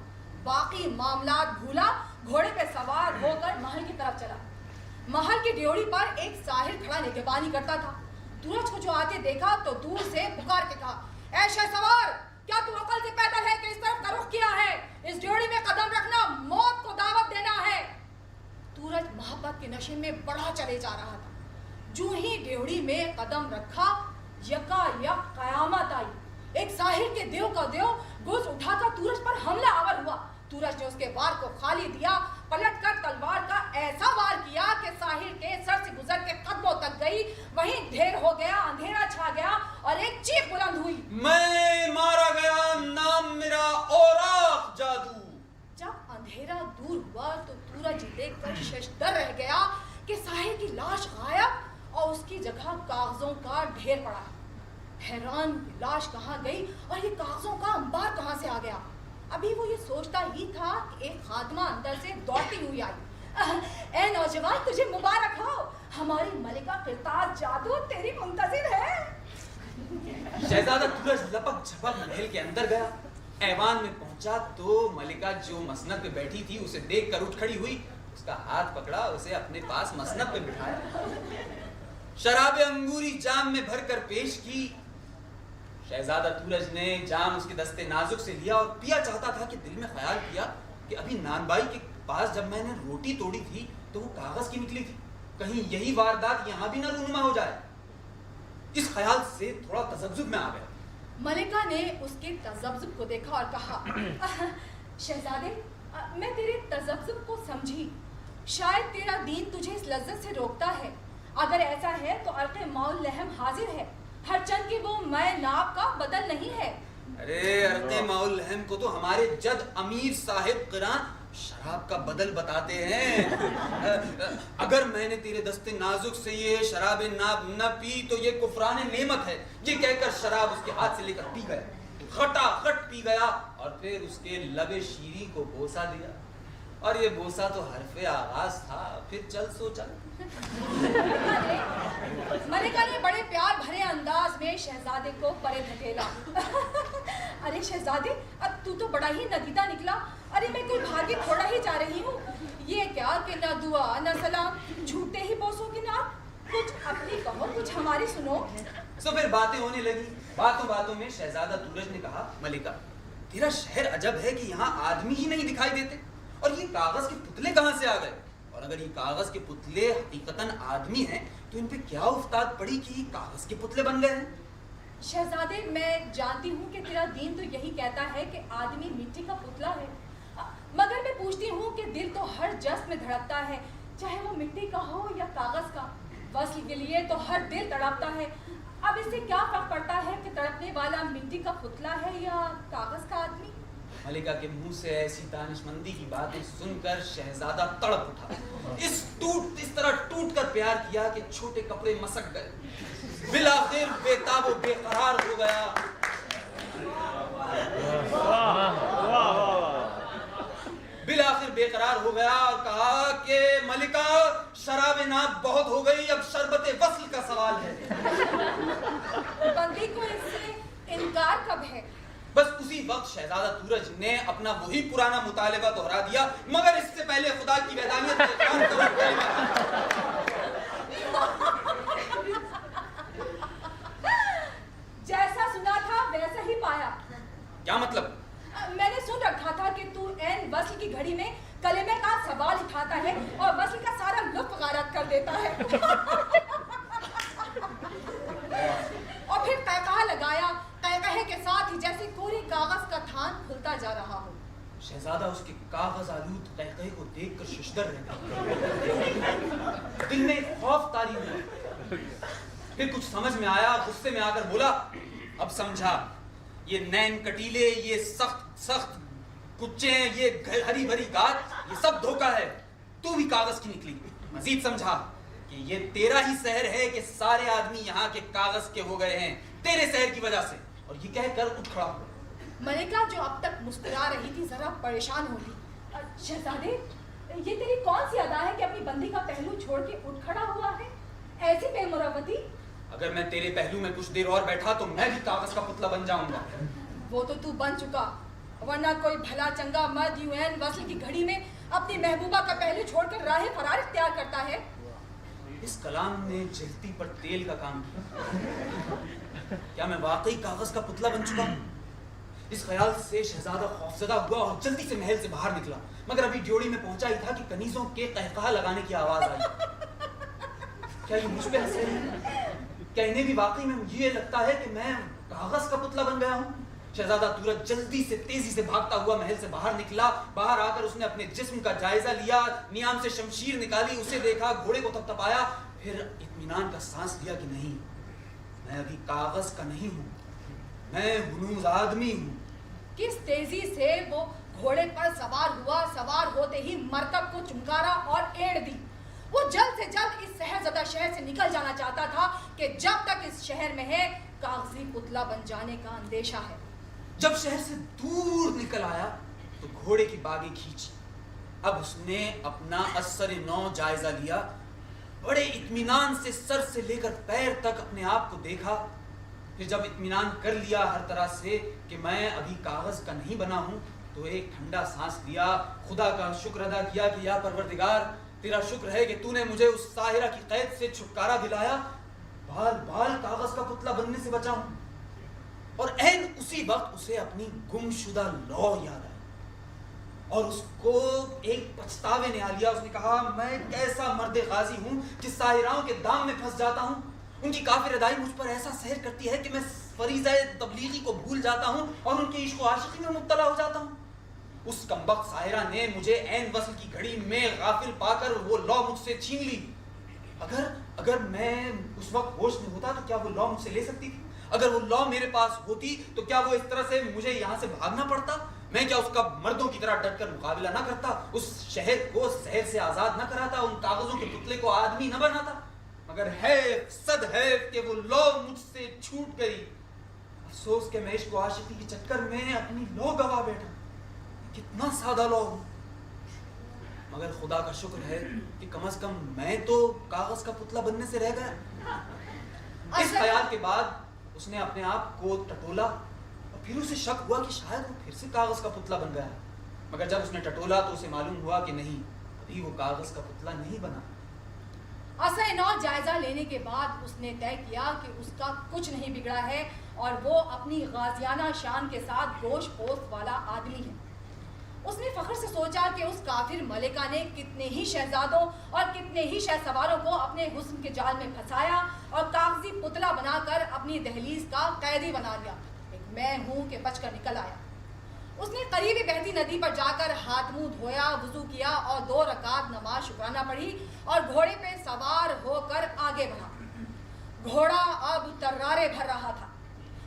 बाकी मामलात भूला, घोड़े पे सवार होकर महल की तरफ चला। महल की ड्योढ़ी पर एक साहिर खड़ा निगहबानी करता था। सूरज को जो आते देखा तो दूर से पुकार के कहा, ऐ शहसवार, क्या तू अकल से पैदल है कि इस तरफ का रुख किया है? इस ड्योढ़ी में कदम रखना मौत को दावत देना है। सूरज मोहब्बत के नशे में बढ़ा चले जा रहा था। जो ही ड्योढ़ी में कदम रखा, यकायक कयामत आई। एक साहिर के देव का देव गुज उठाकर सूरज पर हमला आवर हुआ। सूरज ने उसके वार को खाली दिया, पलटकर तलवार का ऐसा वार किया कि साहिर के सर से गुजर के कदमों तक गई। वहीं ढेर हो गया, अंधेरा छा गया और एक चीख बुलंद हुई, मैं मारा गया, नाम मेरा औराक जादू। जब अंधेरा दूर हुआ तो सूरज देखकर शशदर रह गया कि साहिर की लाश गायब और उसकी जगह कागजों का ढेर पड़ा। हैरान लाश कहाँ गई और ये कागजों का अंबार कहाँ से आ गया। अभी वो ये सोचता ही था कि एक खादमा अंदर से दौड़ती हुई आई। ए नौजवान, तुझे मुबारक हो, हमारी मलिका किरताज जादू तेरी मुंतजिर है। शहजादा सूरज लपक झपक महल के अंदर गया। ایوان میں پہنچا تو ملکہ جو مسند پہ بیٹھی تھی اسے دیکھ کر اٹھ کھڑی ہوئی، اس کا ہاتھ پکڑا، اسے اپنے پاس مسند پہ بٹھایا، شراب انگوری جام میں بھر کر پیش کی۔ شہزادہ تورج نے جام اس کے دستے نازک سے لیا اور پیا چاہتا تھا کہ دل میں خیال کیا کہ ابھی نان بائی کے پاس جب میں نے روٹی توڑی تھی تو وہ کاغذ کی نکلی تھی، کہیں یہی واردات یہاں بھی نہ رونما ہو جائے۔ اس خیال سے تھوڑا تذبذب میں آ گیا۔ ملکہ نے اس کے تذبذب کو دیکھا اور کہا، شہزادے میں تیرے تذبذب کو سمجھی، شاید تیرا دین تجھے اس لذت سے روکتا ہے، اگر ایسا ہے تو عرق مول لحم حاضر ہے، ہر چند کی وہ میں ناب کا بدل نہیں ہے۔ ارے عرق مول لحم کو تو ہمارے جد امیر صاحب قرآن شراب کا بدل بتاتے ہیں۔ اگر میں نے تیرے دستے نازک سے یہ شراب ناب نہ پی تو یہ کفران نعمت ہے، یہ کہہ کر شراب اس کے ہاتھ سے لے کر پی گیا، خٹا خٹ پی گیا اور پھر اس کے لب شیریں کو بوسا دیا، اور یہ بوسا تو حرف آغاز تھا، پھر چل سو چل۔ ملکہ نے بڑے پیار بھرے انداز میں شہزادے کو پرے دھکیلا۔ ارے شہزادے اب تو تو بڑا ہی ندیدہ نکلا، ارے میں کوئی بھاگی تھوڑا ہی جا رہی ہوں، یہ کیا کہ نہ دعا نہ سلام، جھوٹے ہی بوسوں کے نام، کچھ اپنی کہو کچھ ہماری سنو۔ سو پھر باتیں ہونے لگی، باتوں باتوں میں شہزادہ تورج نے کہا، ملکہ تیرا شہر عجب ہے کہ یہاں آدمی ہی نہیں دکھائی دیتے، اور یہ کاغذ کے پتلے کہاں سے آ گئے؟ اور اگر یہ کاغذ کے پتلے حقیقتاً آدمی ہیں تو ان پہ کیا افتاد پڑی کہ یہ کاغذ کے پتلے بن گئے ہیں؟ شہزادے میں جانتی ہوں کہ تیرا دین تو یہی کہتا ہے کہ آدمی مٹی کا پتلا ہے، مگر میں پوچھتی ہوں کہ دل تو ہر جسم میں دھڑکتا ہے، چاہے وہ مٹی کا ہو یا کاغذ کا، وصل کے لیے تو ہر دل تڑپتا ہے، اب اس سے کیا فرق پڑتا ہے کہ تڑپنے والا مٹی کا پتلا ہے یا کاغذ کا آدمی؟ ملکہ کے منہ سے ایسی دانشمندی کی باتیں سن کر شہزادہ تڑپ اٹھا، اس طرح ٹوٹ کر پیار کیا کہ چھوٹے کپڑے مسک گئے، بالآخر بے تاب و بے قرار ہو گیا۔ بالآخر بے قرار ہو گیا اور کہا کہ ملکہ شراب ناب بہت ہو گئی، اب شربت وصل کا سوال ہے۔ بندی کو اس سے انکار کب ہے؟ بس اسی وقت شہزادہ تورج نے اپنا وہی پرانا مطالبہ دہرا دیا، مگر اس سے پہلے خدا کی وحدانیت کے اقرار کرو۔ جیسا سنا تھا ویسا ہی پایا۔ کیا مطلب؟ میں نے سن رکھا تھا کہ تو این وصل کی گھڑی میں کلمے کا سوال اٹھاتا ہے اور وصل کا سارا لطف غارت کر دیتا ہے، اور پھر قہقہہ لگایا، قہقہے کے ساتھ ہی جیسے کوری کاغذ کا تھان کھلتا جا رہا ہو۔ شہزادہ اس کے کاغذ آلود قہقہے کو دیکھ کر ششدر رہ گیا، دل میں خوف طاری ہوا، پھر کچھ سمجھ میں آیا، غصے میں آ کر بولا، اب سمجھا، یہ نین کٹیلے، یہ سخت کچے، یہ ہری بھری گات، یہ سب دھوکہ ہے، تو بھی کاغذ کی نکلی۔ مزید سمجھا کہ یہ تیرا ہی سحر ہے کہ سارے آدمی یہاں کے کاغذ کے ہو گئے ہیں تیرے سحر کی وجہ سے، اور یہ کہہ کر اٹھ کھڑا ہوا۔ ملکہ جو اب تک مسکرا رہی تھی ذرا پریشان ہو گئی۔ شہزادے یہ تیری کون سی ادا ہے کہ اپنی بندی کا پہلو چھوڑ کے اٹھ کھڑا ہوا ہے، ایسی بے مروتی؟ اگر میں تیرے پہلو میں کچھ دیر اور بیٹھا تو میں بھی کاغذ کا پتلا بن جاؤں گا۔ وہ تو بن چکا، ورنہ کوئی بھلا چنگا مرد یوں این وصل کی گھڑی میں اپنی محبوبہ کا پہلو چھوڑ کر راہ فرار اختیار کرتا ہے۔ اس کلام نے جلتی پر تیل کا کام کیا، کیا میں واقعی کاغذ کا پتلا بن چکا ہوں؟ اس خیال سے شہزادہ خوفزدہ ہوا اور جلدی سے محل سے باہر نکلا، مگر ابھی ڈیوڑی میں پہنچا ہی تھا کہ کنیزوں کے قہقہہ لگانے کی آواز آئی۔ کیا یہ مجھ پہ ہنس رہے ہیں؟ کیا انہیں بھی واقعی میں یہ لگتا ہے کہ میں کاغذ کا پتلا بن گیا ہوں؟ شہزادہ تورج جلدی سے تیزی سے بھاگتا ہوا محل سے باہر نکلا، باہر آ کر اس نے اپنے جسم کا جائزہ لیا، نیام سے شمشیر نکالی، اسے دیکھا، گھوڑے کو تھپتھپایا، پھر اطمینان کا سانس لیا کہ نہیں، میں ابھی کاغذ کا نہیں ہوں، میں ہنوز آدمی ہوں۔ کس تیزی سے وہ گھوڑے پر سوار ہوا، سوار ہوتے ہی مرکب کو چمکارا اور ایڑ دی۔ وہ جلد سے جلد اس سحر زدہ شہر سے نکل جانا چاہتا تھا کہ جب تک اس شہر میں ہے کاغذی پتلا بن جانے کا اندیشہ ہے۔ جب شہر سے دور نکل آیا تو گھوڑے کی باگیں کھینچی، اب اس نے اپنا اثر نو جائزہ لیا، بڑے اطمینان سے سر سے لے کر پیر تک اپنے آپ کو دیکھا، پھر جب اطمینان کر لیا ہر طرح سے کہ میں ابھی کاغذ کا نہیں بنا ہوں، تو ایک ٹھنڈا سانس لیا، خدا کا شکر ادا کیا کہ یا پروردگار تیرا شکر ہے کہ تو نے مجھے اس ساحرہ کی قید سے چھٹکارا دلایا، بال بال کاغذ کا پتلا بننے سے بچا ہوں۔ اور عین اسی وقت اسے اپنی گمشدہ لو یاد آئی اور اس کو ایک پچھتاوے نے آ لیا۔ اس نے کہا میں کیسا مرد غازی ہوں کہ ساحراؤں کے دام میں پھنس جاتا ہوں، ان کی کافر ادائی مجھ پر ایسا سحر کرتی ہے کہ میں فریضہ تبلیغی کو بھول جاتا ہوں اور ان کی عشق و عاشقی میں مبتلا ہو جاتا ہوں۔ اس کمبخت ساحرہ نے مجھے عین وصل کی گھڑی میں غافل پا کر وہ لو مجھ سے چھین لی۔ اگر میں اس وقت ہوش میں ہوتا تو کیا وہ لو مجھ سے لے سکتی تھی؟ اگر وہ لو میرے پاس ہوتی تو کیا وہ اس طرح سے مجھے یہاں سے بھاگنا پڑتا؟ میں کیا اس کا مردوں کی طرح ڈٹ کر مقابلہ نہ کرتا، اس شہر کو زہر سے آزاد نہ کراتا، ان کاغذوں کے پتلے کو آدمی نہ بناتا؟ مگر ہے صد ہے کہ وہ لو مجھ سے چھوٹ گئی۔ افسوس کہ میں عشق و عاشقی کے چکر میں اپنی لو گوا بیٹھا۔ کتنا سادہ لو ہوں، مگر خدا کا شکر ہے کہ کم از کم میں تو کاغذ کا پتلا بننے سے رہ گیا۔ اس خیال کے بعد اس نے اپنے آپ کو ٹٹولا اور پھر اسے شک ہوا کہ شاید وہ پھر سے کاغذ کا پتلا بن گیا ہے، مگر جب اس نے ٹٹولا تو اسے معلوم ہوا کہ نہیں، ابھی وہ کاغذ کا پتلا نہیں بنا۔ عرصہ نو جائزہ لینے کے بعد اس نے طے کیا کہ اس کا کچھ نہیں بگڑا ہے اور وہ اپنی غازیانہ شان کے ساتھ گوش پوست والا آدمی ہے۔ اس نے فخر سے سوچا کہ اس کافر ملکہ نے کتنے ہی شہزادوں اور کتنے ہی شہ سواروں کو اپنے حسن کے جال میں پھنسایا اور کاغذی پتلا بنا کر اپنی دہلیز کا قیدی بنا لیا۔ ایک میں ہوں کہ بچ کر نکل آیا۔ اس نے قریبی بہتی ندی پر جا کر ہاتھ منہ دھویا، وضو کیا اور 2 رکعت نماز شکرانہ پڑھی اور گھوڑے پہ سوار ہو کر آگے بڑھا۔ گھوڑا اب ترارے بھر رہا تھا۔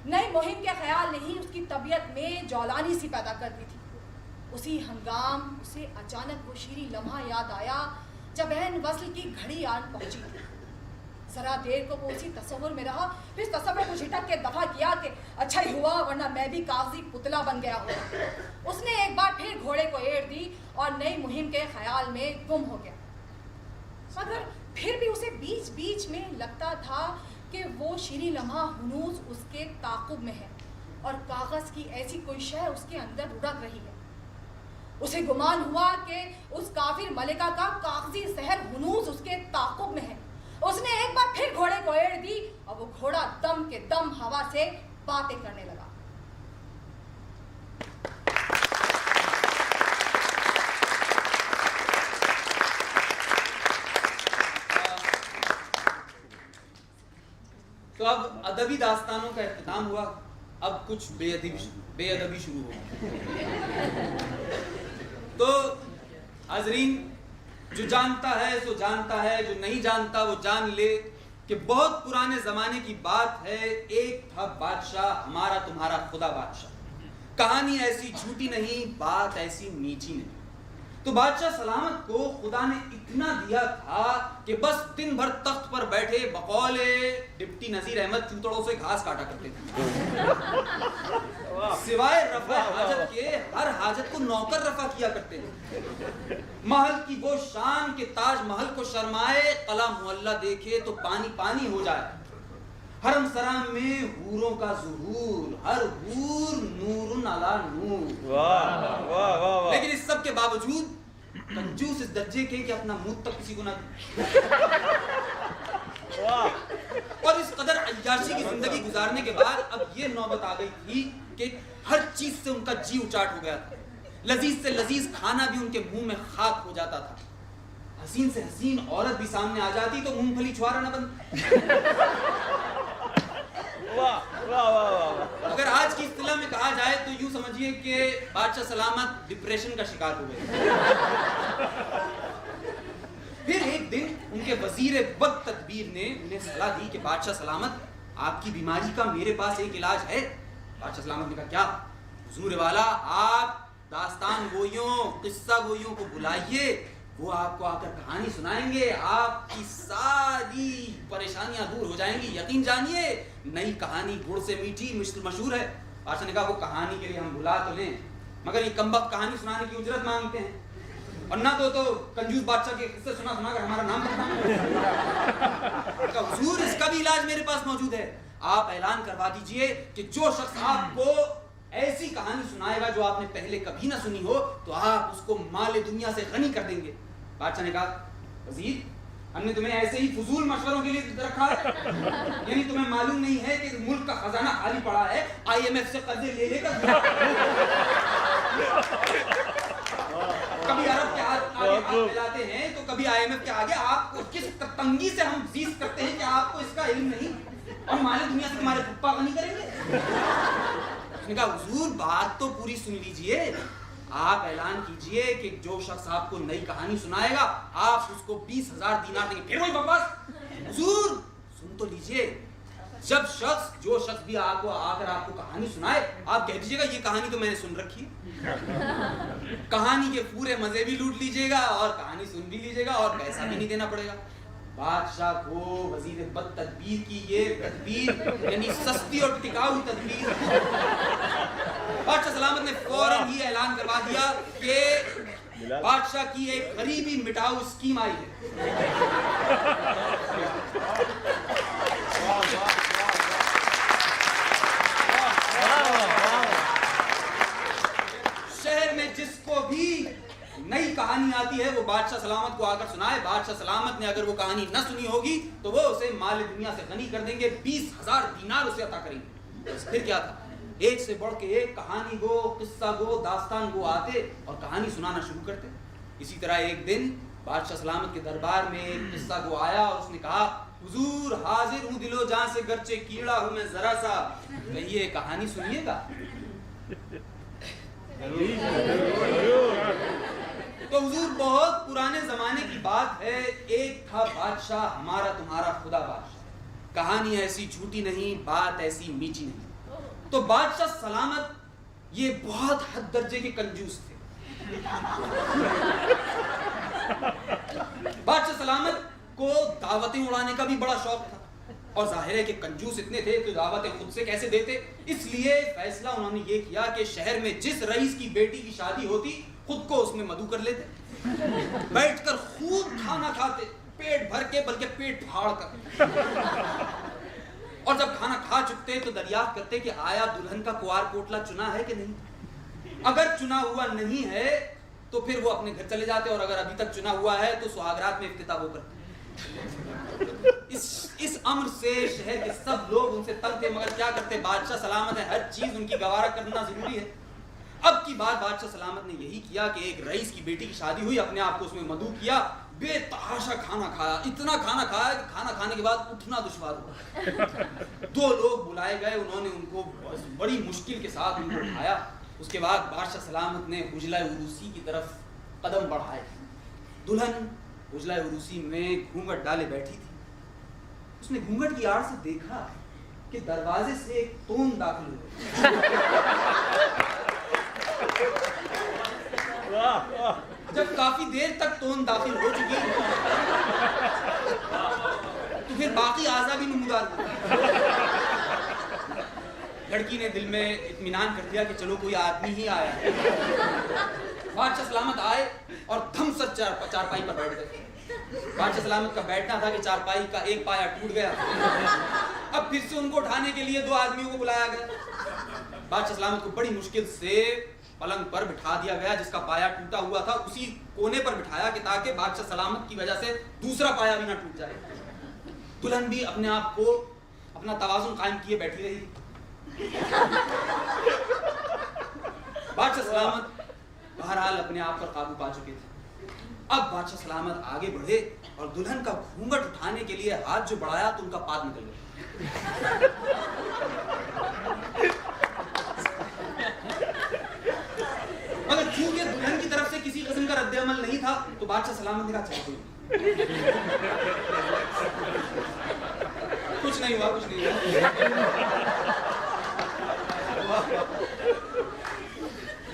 نئی مہم کے خیال نے ہی اس کی طبیعت میں جولانی سی پیدا کر دی تھی۔ اسی ہنگام اسے اچانک وہ شیریں لمحہ یاد آیا جب عین وصل کی گھڑی آن پہنچی تھی۔ ذرا دیر کو وہ اسی تصور میں رہا، پھر تصور کو جھٹک کے دفع کیا کہ اچھا ہی ہوا ورنہ میں بھی کاغذی پتلا بن گیا ہوں۔ اس نے ایک بار پھر گھوڑے کو ایڑ دی اور نئی مہم کے خیال میں گم ہو گیا، مگر پھر بھی اسے بیچ بیچ میں لگتا تھا کہ وہ شیریں لمحہ ہنوز اس کے تعاقب میں ہے اور کاغذ کی ایسی کوئی شے اس کے اندر رڑک رہی ہے۔ اسے گمان ہوا کہ اس کافر ملکہ کا کاغذی سحر ہنوز اس کے تعاقب میں ہے۔ اس نے ایک بار پھر گھوڑے کو ایڑ دی اور وہ گھوڑا دم کے دم ہوا سے باتیں کرنے لگا۔ تو اب ادبی داستانوں کا اختتام ہوا، اب کچھ بے ادبی شروع ہو۔ تو حاضرین، جو جانتا ہے سو جانتا ہے، جو نہیں جانتا وہ جان لے کہ بہت پرانے زمانے کی بات ہے، ایک تھا بادشاہ، ہمارا تمہارا خدا بادشاہ۔ کہانی ایسی جھوٹی نہیں، بات ایسی میٹھی نہیں۔ تو بادشاہ سلامت کو خدا نے اتنا دیا تھا کہ بس دن بھر تخت پر بیٹھے بقول ڈپٹی نذیر احمد چوتڑوں سے گھاس کاٹا کرتے تھے، سوائے رفع حاجت کے ہر حاجت کو نوکر رفع کیا کرتے تھے۔ محل کی وہ شان کہ تاج محل کو شرمائے، قلعہ معلّہ دیکھے تو پانی پانی ہو جائے۔ حرم سرام میں حوروں کا ظہور، ہر حور نور علی نور۔ لیکن اس سب کے باوجود کنجوس اس درجے کے کہ اپنا منہ تک کسی کو نہ اور اس قدر عیاشی کی زندگی گزارنے کے بعد اب یہ نوبت آ گئی تھی کہ ہر چیز سے ان کا جی اچاٹ ہو گیا تھا۔ لذیذ سے لذیذ کھانا بھی ان کے منہ میں خاک ہو جاتا تھا۔ حسین سے حسین عورت بھی سامنے آ جاتی تو مونگ پھلی چھوارا نہ بنتی۔ اگر آج کی اصطلاح میں کہا جائے تو یوں سمجھیے کہ بادشاہ سلامت ڈپریشن کا شکار ہو گئے۔ پھر ایک دن ان کے وزیر بد تدبیر نے انہیں صلاح دی کہ بادشاہ سلامت، آپ کی بیماری کا میرے پاس ایک علاج ہے۔ بادشاہ سلامت نے کہا کیا؟ حضور والا، آپ داستان گوئیوں، قصہ گوئیوں کو بلائیے، وہ آپ کو آ کر کہانی سنائیں گے، آپ کی ساری پریشانیاں دور ہو جائیں گی۔ یقین جانیے نئی کہانی گڑ سے میٹھی مشہور ہے۔ بادشاہ نے کہا وہ کہانی کے لیے ہم بلا تو لیں، مگر یہ کمبخت کہانی سنانے کی اجرت مانگتے ہیں، اور نہ تو کنجوس بادشاہ کے قصے سنا کر ہمارا نام بتانا۔ حضور اس کا بھی علاج میرے پاس موجود ہے، आप ऐलान करवा दीजिए कि जो शख्स आपको ऐसी कहानी सुनाएगा जो आपने पहले कभी ना सुनी हो, तो आप उसको माल दुनिया से गनी कर देंगे। बादशाह ने कहा, वजीर, हमने तुम्हें ऐसे ही फजूल मशवरों के लिए रखा है? यानी तुम्हें मालूम नहीं है कि मुल्क का खजाना खाली पड़ा है, IMF से कर्जे ले लेकर कभी अरब के आगे हाथ फैलाते हैं तो कभी IMF के आगे। आपको किस तंगी से हम जीत करते हैं कि आपको इसका इल्म नहीं, और माले दुनिया से तुम्हारे पप्पा गनी करेंगे? उसने कहा, हुजूर, बात तो पूरी सुन लीजिए। आप ऐलान कीजिए कि जो शख्स आपको नई कहानी सुनाएगा आप उसको 20,000 दीनार देंगे। फिर वही बकवास। हुजूर, सुन तो लीजिए। जो शख्स भी आकर आपको कहानी सुनाए, आप कह दीजिएगा ये कहानी तो मैंने सुन रखी है। कहानी के पूरे मजे भी लूट लीजिएगा और कहानी सुन भी लीजिएगा और पैसा भी नहीं देना पड़ेगा। बादशाह को वजीर बद तदबीर की ये तदबीर, यानी सस्ती और टिकाऊ तदबीर, बादशाह सलामत ने फौरन ही ऐलान करवा दिया कि बादशाह की एक गरीबी मिटाऊ स्कीम आई है। शहर में जिसको भी नई कहानी आती है वो बादशाह सलामत को आकर सुनाए। बादशाह सलामत ने अगर वो कहानी न सुनी होगी तो वो उसे माल दुनिया से गनी कर देंगे, 20,000 दीनार उसे अता करेंगे। बस फिर क्या था, एक से बढ़ के एक कहानी गो, किस्सा गो, दास्तान गो आते और कहानी सुनाना शुरू करते। इसी तरह एक दिन बादशाह सलामत के दरबार में एक किस्सा गो आया और उसने कहा, हुजूर, हाजिर हूँ दिलो जान से, गर्चे कीड़ा हूँ मैं जरा सा, कहिए कहानी सुनिएगा। तो हुजूर, बहुत पुराने जमाने की बात है, एक था बादशाह, हमारा तुम्हारा खुदा बादशाह। कहानी ऐसी झूठी नहीं, बात ऐसी मीठी नहीं। तो बादशाह सलामत ये बहुत हद दर्जे के कंजूस थे। बादशाह सलामत को दावतें उड़ाने का भी बड़ा शौक था, और जाहिर है कि कंजूस इतने थे तो दावतें खुद से कैसे देते। इसलिए फैसला उन्होंने ये किया कि शहर में जिस रईस की बेटी की शादी होती, खुद को उसमें मधु कर लेते, बैठकर खूब खाना खाते, पेट भर के, बल्कि पेट फाड़ कर। और जब खाना खा चुकते तो दरियाफ्त करते कि आया दुल्हन का कुंवार पोटला चुना है कि नहीं। अगर चुना हुआ नहीं है तो फिर वो अपने घर चले जाते, और अगर अभी तक चुना हुआ है तो सुहागरात में इफ्तिताह वो करते। इस अम्र से शहर के सब लोग उनसे तंग थे, मगर क्या करते, बादशाह सलामत है, हर चीज उनकी गवारा करना जरूरी है। अब की बात बादशाह सलामत ने यही किया कि एक रईस की बेटी की शादी हुई, अपने आप को उसमें मधु किया, बेतहाशा खाना खाया, इतना खाना खाया कि खाना खाने के बाद उठना दुश्वार हुआ। 2 लोग बुलाए गए, उन्होंने उनको बड़ी मुश्किल के साथ उनको उठाया। उसके बाद बादशाह सलामत ने हुजला उरूसी की तरफ कदम बढ़ाए। दुल्हन हुजला उरूसी में घूंघट डाले बैठी थी। उसने घूंघट की आड़ से देखा कि दरवाजे से एक तोन दाखिल हुआ। जब काफी देर तक तोन दाखिल हो चुकी तो फिर बाकी आज़ा भी नमूदार हुआ। लड़की ने दिल में इत्मीनान कर दिया कि चलो कोई आदमी ही आया है। बादशाह सलामत आए और धम से चारपाई पर बैठ गए। बादशाह सलामत का बैठना था कि चारपाई का एक पाया टूट गया। अब फिर से उनको उठाने के लिए 2 आदमियों को बुलाया गया। बादशाह सलामत को बड़ी मुश्किल से पलंग पर बिठा दिया गया, जिसका पाया टूटा हुआ था उसी कोने पर बिठाया कि ताकि बादशाह सलामत की वजह से दूसरा पाया भी ना टूट जाए। दुल्हन भी अपने आप को, अपना तवाज़ुन कायम किए बैठी रही। बादशाह सलामत बहरहाल अपने आप पर काबू पा चुके थे। अब बादशाह सलामत आगे बढ़े और दुल्हन का घूंघट उठाने के लिए हाथ जो बढ़ाया तो उनका पाद निकल गया। मगर चूंकि दुल्हन की तरफ से किसी किस्म का रद्द अमल नहीं था तो बादशाह सलामत ने कहा, चल कुछ नहीं हुआ, कुछ नहीं हुआ।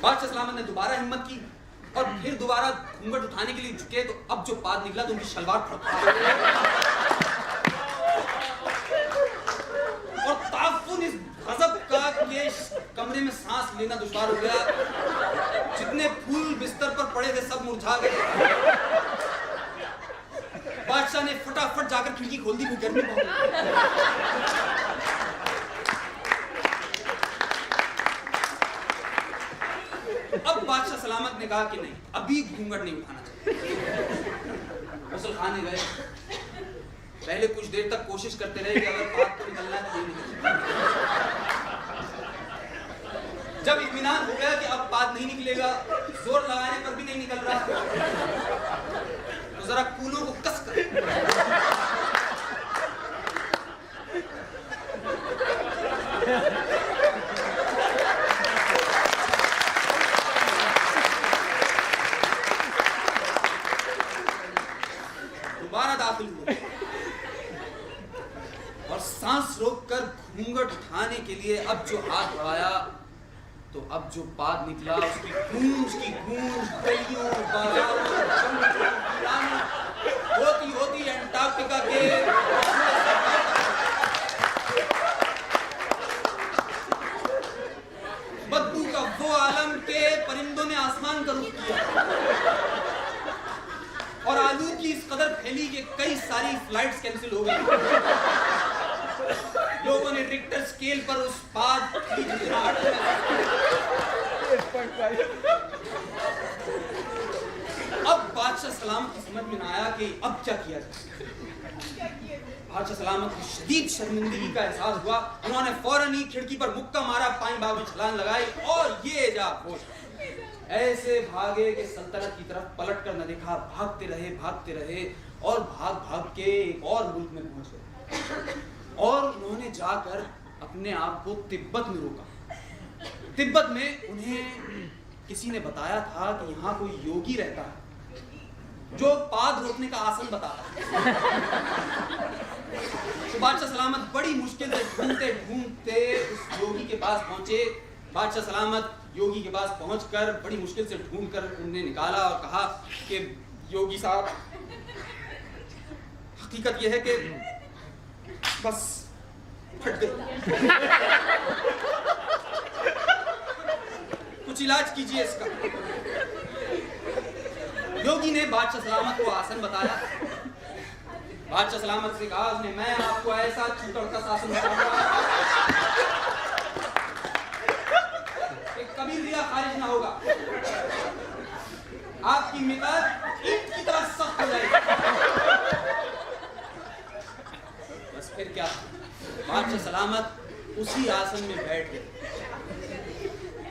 बादशाह सलामत ने दोबारा हिम्मत की और फिर दोबारा घूंघट उठाने के लिए झुके तो अब जो पाद निकला तो उनकी शलवार और ताफुन इस गजब का कि कमरे में सांस लेना दुश्वार हो गया। जितने फूल बिस्तर पर पड़े थे सब मुरझा गए। बादशाह ने फटाफट जाकर खिड़की खोल दी, गर्मी बहुत। اب بادشاہ سلامت نے کہا کہ نہیں، ابھی گھونگھٹ نہیں اٹھانا چاہیے۔ غسل خانے گئے، پہلے کچھ دیر تک کوشش کرتے رہے کہ اگر پاد کو نکلنا ہے تو نہیں نکلے۔ جب اطمینان ہو گیا کہ اب پاد نہیں نکلے گا، زور لگانے پر بھی نہیں نکل رہا، تو ذرا کولوں کو کس کر دوبارہ داخل ہوئے اور سانس روک کر گھونگھٹ اٹھانے کے لیے اب جو ہاتھ بڑھایا تو اب جو پاد نکلا اس کی گونج گلیوں بازاروں جنگلوں ویرانوں ہوتی ہوتی انٹارکٹیکا کے بدبو کا وہ عالم کے پرندوں نے آسمان کا رخ کیا اور آلودگی اس قدر پھیلی کہ کئی ساری فلائٹس کینسل ہو گئی۔ لوگوں نے ریکٹر سکیل پر اس پاد کی اب بادشاہ سلامت کی سمجھ میں نہ آیا کہ اب کیا کیا جائے۔ بادشاہ سلامت کو شدید شرمندگی کا احساس ہوا، انہوں نے فوراً ہی کھڑکی پر مکہ مارا، پائیں باغ میں چھلانگ لگائی اور یہ جا پہنچا۔ ایسے بھاگے کہ سلطنت کی طرف پلٹ کر نہ دیکھا، بھاگتے رہے اور بھاگ کے ایک اور ملک میں پہنچ گئے اور انہوں نے جا کر اپنے آپ کو تبت میں روکا۔ تبت میں انہیں کسی نے بتایا تھا کہ یہاں کوئی یوگی رہتا ہے جو پاد روکنے کا آسن بتاتا ہے۔ تو بادشاہ سلامت بڑی مشکل سے ڈھونڈتے اس یوگی کے پاس پہنچے۔ بادشاہ سلامت یوگی کے پاس پہنچ کر بڑی مشکل سے ڈھونڈ کر انہیں نکالا اور کہا کہ یوگی صاحب، حقیقت یہ ہے کہ بس پھٹ گئی، کچھ علاج کیجئے اس کا۔ یوگی نے بادشاہ سلامت کو آسن بتایا۔ بادشاہ سلامت سے کہا اس نے، میں آپ کو ایسا چھوٹا کا آسن بتاؤں کہ کبھی ریا خارج نہ ہوگا، آپ کی مقدار اینٹ کی طرح سخت ہو جائے گی۔ بس پھر کیا، بادشاہ سلامت اسی آسن میں بیٹھ گئے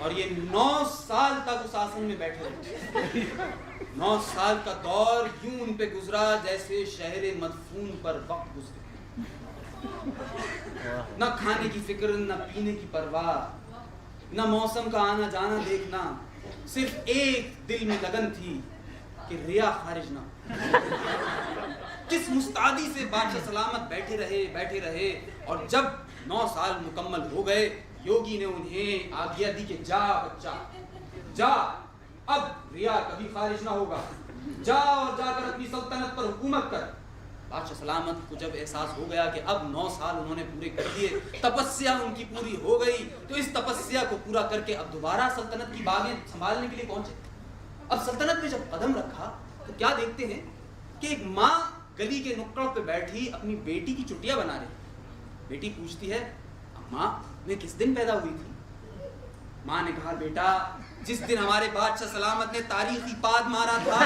اور یہ 9 سال تک اس آسن میں بیٹھے رہے۔ 9 سال کا دور یوں ان پہ گزرا جیسے شہر مدفون پر وقت گزرے۔ نہ کھانے کی فکر، نہ پینے کی پرواہ، نہ موسم کا آنا جانا دیکھنا، صرف ایک دل میں لگن تھی کہ ریا خارج نہ ہو۔ کس مستعدی سے بادشاہ سلامت بیٹھے رہے اور جب 9 سال مکمل ہو گئے، یوگی نے انہیں آگیا دی کہ جا بچہ جا، اب ریا کبھی خارج نہ ہوگا، جا اور جا کر اپنی سلطنت پر حکومت کر۔ بادشاہ سلامت کو جب احساس ہو گیا کہ اب 9 سال انہوں نے پورے کر دیے، تپسیا ان کی پوری ہو گئی، تو اس تپسیا کو پورا کر کے اب دوبارہ سلطنت کی باغیں سنبھالنے کے لیے پہنچے۔ اب سلطنت میں جب قدم رکھا تو کیا دیکھتے ہیں کہ ایک ماں گلی کے نکڑ پہ بیٹھی اپنی بیٹی کی چٹیاں بنا رہی۔ بیٹی پوچھتی ہے، اماں میں کس دن پیدا ہوئی تھی؟ ماں نے کہا، بیٹا جس دن ہمارے بادشاہ سلامت نے تاریخی پاد مارا تھا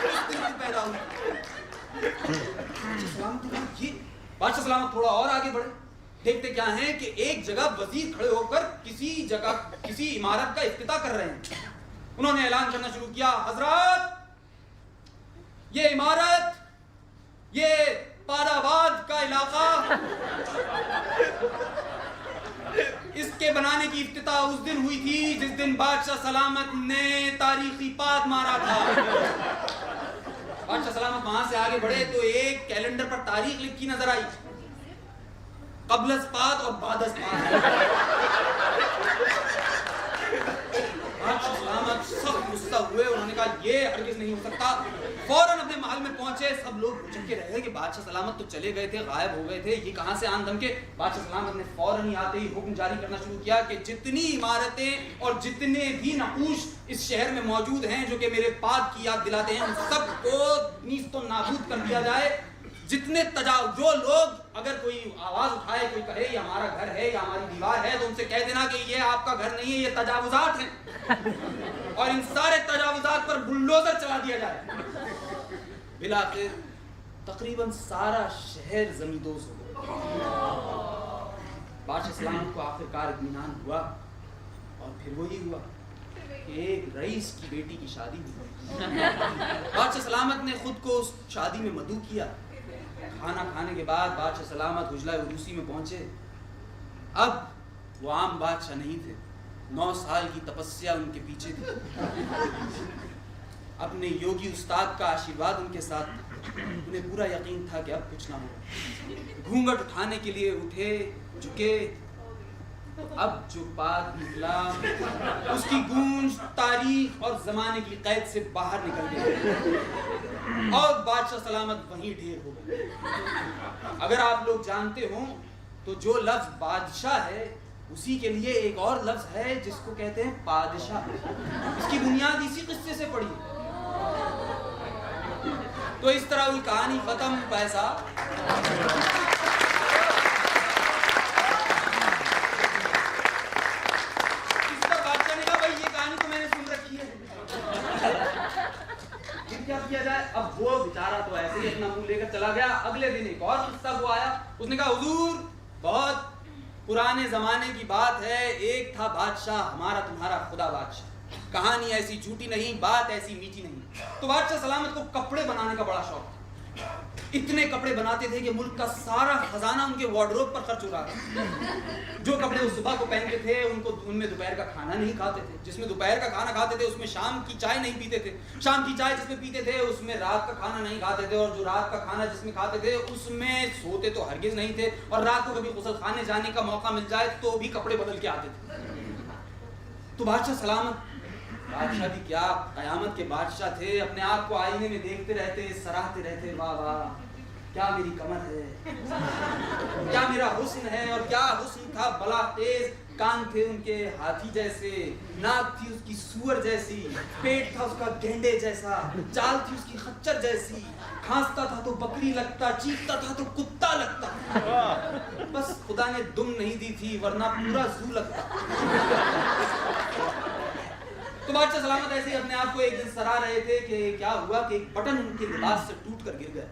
اس دن تو پیدا ہوئی۔ بادشاہ سلامت تھوڑا اور آگے بڑھے، دیکھتے کیا ہیں کہ ایک جگہ وزیر کھڑے ہو کر کسی عمارت کا افتتاح کر رہے ہیں۔ انہوں نے اعلان کرنا شروع کیا، حضرات یہ عمارت، یہ پاداباد کا علاقہ، اس کے بنانے کی افتتاح اس دن ہوئی تھی جس دن بادشاہ سلامت نے تاریخی پاد مارا تھا۔ بادشاہ سلامت وہاں سے آگے بڑھے تو ایک کیلنڈر پر تاریخ لکھی نظر آئی، قبل از پاد اور بعد از پاد۔ بادشاہ سلامت سخت غصہ ہوئے، انہوں نے کہا یہ ہرگز نہیں ہو سکتا۔ فوراً اپنے محل میں پہنچے، سب لوگ چکے رہے کہ بادشاہ سلامت تو چلے گئے تھے، غائب ہو گئے تھے، یہ کہاں سے آن دم کے۔ بادشاہ سلامت نے فوراً ہی آتے ہی حکم جاری کرنا شروع کیا کہ جتنی عمارتیں اور جتنے بھی نقوش اس شہر میں موجود ہیں جو کہ میرے پاد کی یاد دلاتے ہیں، ان سب کو نیست و نابود کر دیا جائے۔ جتنے جو لوگ اگر کوئی آواز اٹھائے، کوئی کہے یہ ہمارا گھر ہے یا ہماری دیوار ہے، تو ان سے کہہ دینا کہ یہ آپ کا گھر نہیں ہے، یہ تجاوزات ہیں۔ और इन सारे तजावुजात पर बुलडोजर चला दिया जाए। बिलाखिर तकरीबन सारा शहर जमींदोज हो गया। बादशाह सलामत को आखिरकार इत्मीनान हुआ, और फिर वही हुआ कि एक रईस की बेटी की शादी हुई। बादशाह सलामत ने खुद को उस शादी में मदऊ किया। खाना खाने के बाद बादशाह सलामत उजला उरूसी में पहुंचे। अब वो आम बादशाह नहीं थे, 9 साल की तपस्या उनके पीछे थी। अपने योगी उस्ताद का आशीर्वाद उनके साथ था। उन्हें पूरा यकीन था कि अब कुछ ना हो। घूंघट उठाने के लिए उठे, झुके। अब जो बात निकला उसकी गूंज तारीख और जमाने की कैद से बाहर निकल गई, और बादशाह सलामत वहीं ढेर हो गए। अगर आप लोग जानते हो तो जो लफ्ज बादशाह है उसी के लिए एक और लफ्ज है जिसको कहते हैं पादशाह। इसकी बुनियाद इसी किस्से से पड़ी। तो इस तरह हुई कहानी खत्म। पैसा बादशाह ने कहा भाई ये कहानी तो मैंने सुन रखी है, क्या किया जाए। अब वो बेचारा तो ऐसे ही अपना मुंह लेकर चला गया। अगले दिन एक और किस्सा वो आया। उसने कहा हुजूर बहुत पुराने जमाने की बात है, एक था बादशाह हमारा तुम्हारा खुदा बादशाह। कहानी ऐसी झूठी नहीं, बात ऐसी मीठी नहीं। तो बादशाह सलामत को कपड़े बनाने का बड़ा शौक था। इतने कपड़े बनाते थे कि मुल्क का सारा खजाना उनके वार्डरोब पर खर्च हो रहा था। जो कपड़े वो सुबह को पहनते थे उनमें दोपहर का खाना नहीं खाते थे। जिसमें दोपहर का खाना खाते थे उसमें शाम की चाय नहीं पीते थे। शाम की चाय जिसमें पीते थे उसमें रात का खाना नहीं खाते थे। और जो रात का खाना जिसमें खाते थे उसमें सोते तो हरगिज नहीं थे। और रात को कभी गुसल खाने जाने का मौका मिल जाए तो भी कपड़े बदल के आते थे। तो बादशाह सलामत, बादशाह भी क्या, कयामत के बादशाह थे। अपने आप को आईने में देखते रहते, सराहते रहते, वाह वाह क्या मेरी कमर है, क्या मेरा हुस्न है। और क्या हुस्न था, बला तेज कान थे उनके हाथी जैसे, नाक थी उसकी सूअर जैसी, पेट था उसका गेंडे जैसा, चाल थी उसकी खच्चर जैसी, खांसता था तो बकरी लगता, चीखता था तो कुत्ता लगता। बस खुदा ने दुम नहीं दी थी वरना पूरा जू लगता। तो बादशाह सलामत ऐसे अपने आप को एक दिन सराह रहे थे कि क्या हुआ कि एक बटन उनके लिबास से टूट कर गिर गया।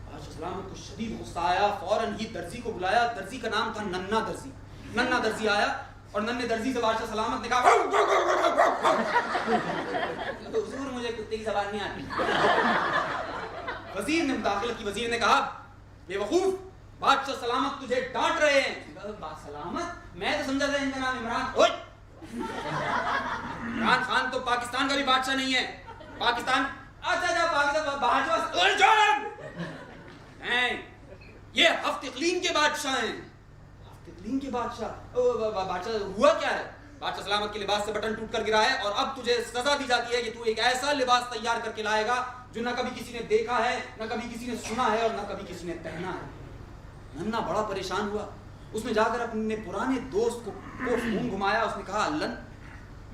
बादशाह सलामत को शदीद गुस्सा आया। फौरन ही दर्जी को बुलाया। दर्जी का नाम था नन्ना दर्जी। नन्ना दर्जी आया और नन्ने दर्जी से बादशाह सलामत ने कहा तो हुजूर मुझे कुत्ते की ज़बान नहीं आती। वजीर ने मुदाखलत की। वजीर ने कहा बेवकूफ, बादशाह सलामत तुझे डांट रहे हैं। सलामत, मैं तो समझा था इनका नाम इमरान। इमरान खान तो पाकिस्तान का भी बादशाह नहीं है। पाकिस्तान पाकिस्तान बादशाह हैं, ये हफ्त इक़लीम के बादशाह हैं। हफ्त इक़लीम के बादशाह हुआ क्या है? बादशाह सलामत के लिबास से बटन टूट कर गिरा है और अब तुझे सजा दी जाती है कि तू एक ऐसा लिबास तैयार करके लाएगा जो ना कभी किसी ने देखा है, ना कभी किसी ने सुना है और ना कभी किसी ने पहना है। नन्ना बड़ा परेशान हुआ। उसने जाकर अपने पुराने दोस्त को फोन घुमाया। उसने कहा अल्लन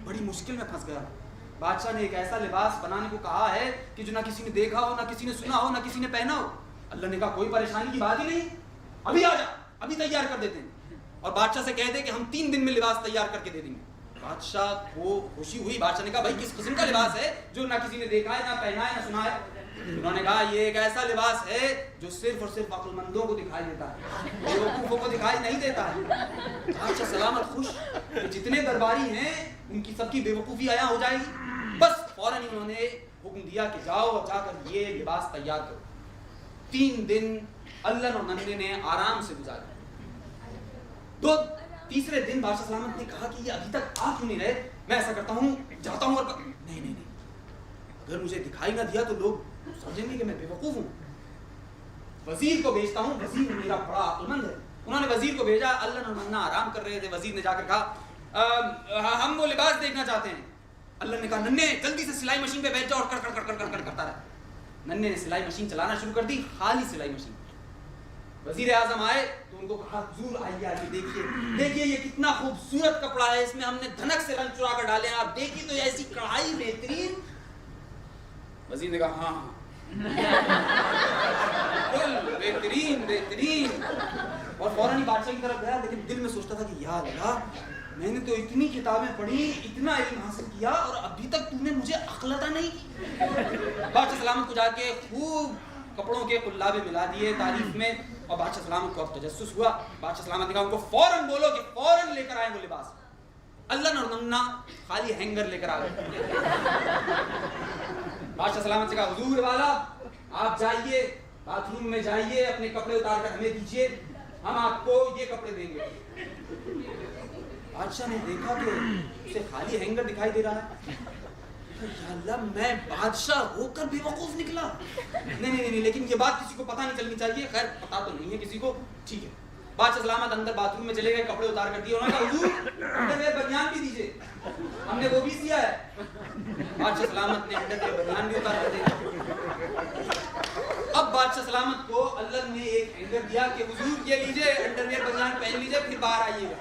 बड़ी मुश्किल में फंस गया। बादशाह ने एक ऐसा लिबास बनाने को कहा है कि जो ना किसी ने देखा हो, ना किसी ने सुना हो, ना किसी ने पहना हो। अल्लाह ने कहा कोई परेशानी की बात ही नहीं, अभी आ जा, अभी तैयार कर देते हैं। और बादशाह से कह दे कि हम 3 दिन में लिबास तैयार करके दे देंगे। बादशाह को खुशी हुई। बादशाह ने कहा भाई किस किस्म का लिबास है जो ना किसी ने देखा है, ना पहना है, ना सुना है। उन्होंने कहा ये एक ऐसा लिबास है जो सिर्फ और सिर्फ अक्लमंदों को दिखाई देता है, बेवकूफों को दिखाई नहीं देता है। बादशाह सलामत खुश कि जितने दरबारी हैं उनकी सबकी बेवकूफ़ी आया हो जाएगी। बस फौरन ही उन्होंने हुक्म दिया कि जाओ और जाकर ये लिबास तैयार करो। 3 दिन अल्लन और नन्ने ने आराम से गुजारे। तो तीसरे दिन बादशाह सलामत ने कहा कि ये अभी तक आ क्यों नहीं रहे। मैं ऐसा करता हूँ, जाता हूँ और नहीं नहीं नहीं, अगर मुझे दिखाई ना दिया तो लोग समझेंगे कि मैं बेवकूफ हूँ। वजीर को भेजता हूँ, वजीर मेरा बड़ा अक्लमंद है। उन्होंने वजीर को भेजा। अल्लन और नन्ना आराम कर रहे थे। वजीर ने जाकर कहा हम वो लिबास देखना चाहते हैं। अल्लन ने कहा नन्ने जल्दी से सिलाई मशीन पे बैठ जाओ और कर कर कर कर कर करता रहा। नन्ने ने सिलाई मशीन चलाना शुरू कर दी, खाली सिलाई मशीन। वजीर आजम आए तो उनको कहा हुजूर आइए आइए, देखिए देखिए ये कितना खूबसूरत कपड़ा है, इसमें हमने धनक से रंग चुरा कर डाले हैं, आप देखिए तो ऐसी कढ़ाई बेहतरीन। वजीर ने कहा हाँ बेहतरीन बेहतरीन। और फौरन ही बादशाह की तरफ गया, लेकिन दिल में सोचता था कि या अल्लाह میں نے تو اتنی کتابیں پڑھی, اتنا علم حاصل کیا, اور ابھی تک تم نے مجھے عقل عطا نہیں کی. بادشاہ سلامت کو جا کے خوب کپڑوں کے قلابے ملا دیے تعریف میں, اور بادشاہ سلامت کو اب تجسس ہوا. بادشاہ سلامت نے کہا ان کو فوراً بولو کہ فوراً لے کر آئے وہ لباس. اللہ نرننا خالی ہینگر لے کر آ گئے. بادشاہ سلامت سے کہا حضور والا آپ جائیے باتھ روم میں جائیے, اپنے کپڑے اتار کر ہمیں دیجیے, ہم آپ کو یہ کپڑے دیں گے. بادشاہ نے دیکھا کہ اسے خالی ہینگر دکھائی دے رہا ہے. یا اللہ میں بادشاہ ہو کر بے وقوف نکلا. نہیں, لیکن یہ بات کسی کو پتہ نہیں چلنی چاہیے. خیر پتہ تو نہیں ہے کسی کو, ٹھیک ہے. بادشاہ سلامت اندر باتھ روم میں چلے گئے, کپڑے اتار کر دیے. انہوں نے کہا حضور انڈر ویئر بنیان بھی دیجیے, ہم نے وہ بھی سیا ہے. بادشاہ سلامت نے انڈر ویئر بنیان بھی اتار کر دیا. اب بادشاہ سلامت کو اللہ نے ایک ہینگر دیا کہ حضور یہ لیجیے انڈر ویئر بنیان پہن لیجیے, پھر باہر آئیے گا.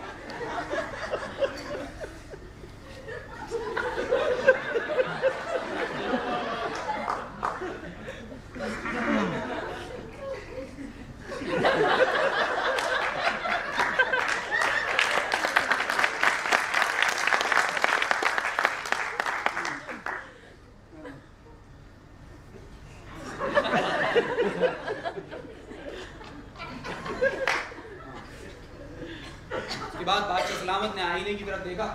اس کے بعد بادشاہ سلامت نے آئینے کی طرف دیکھا.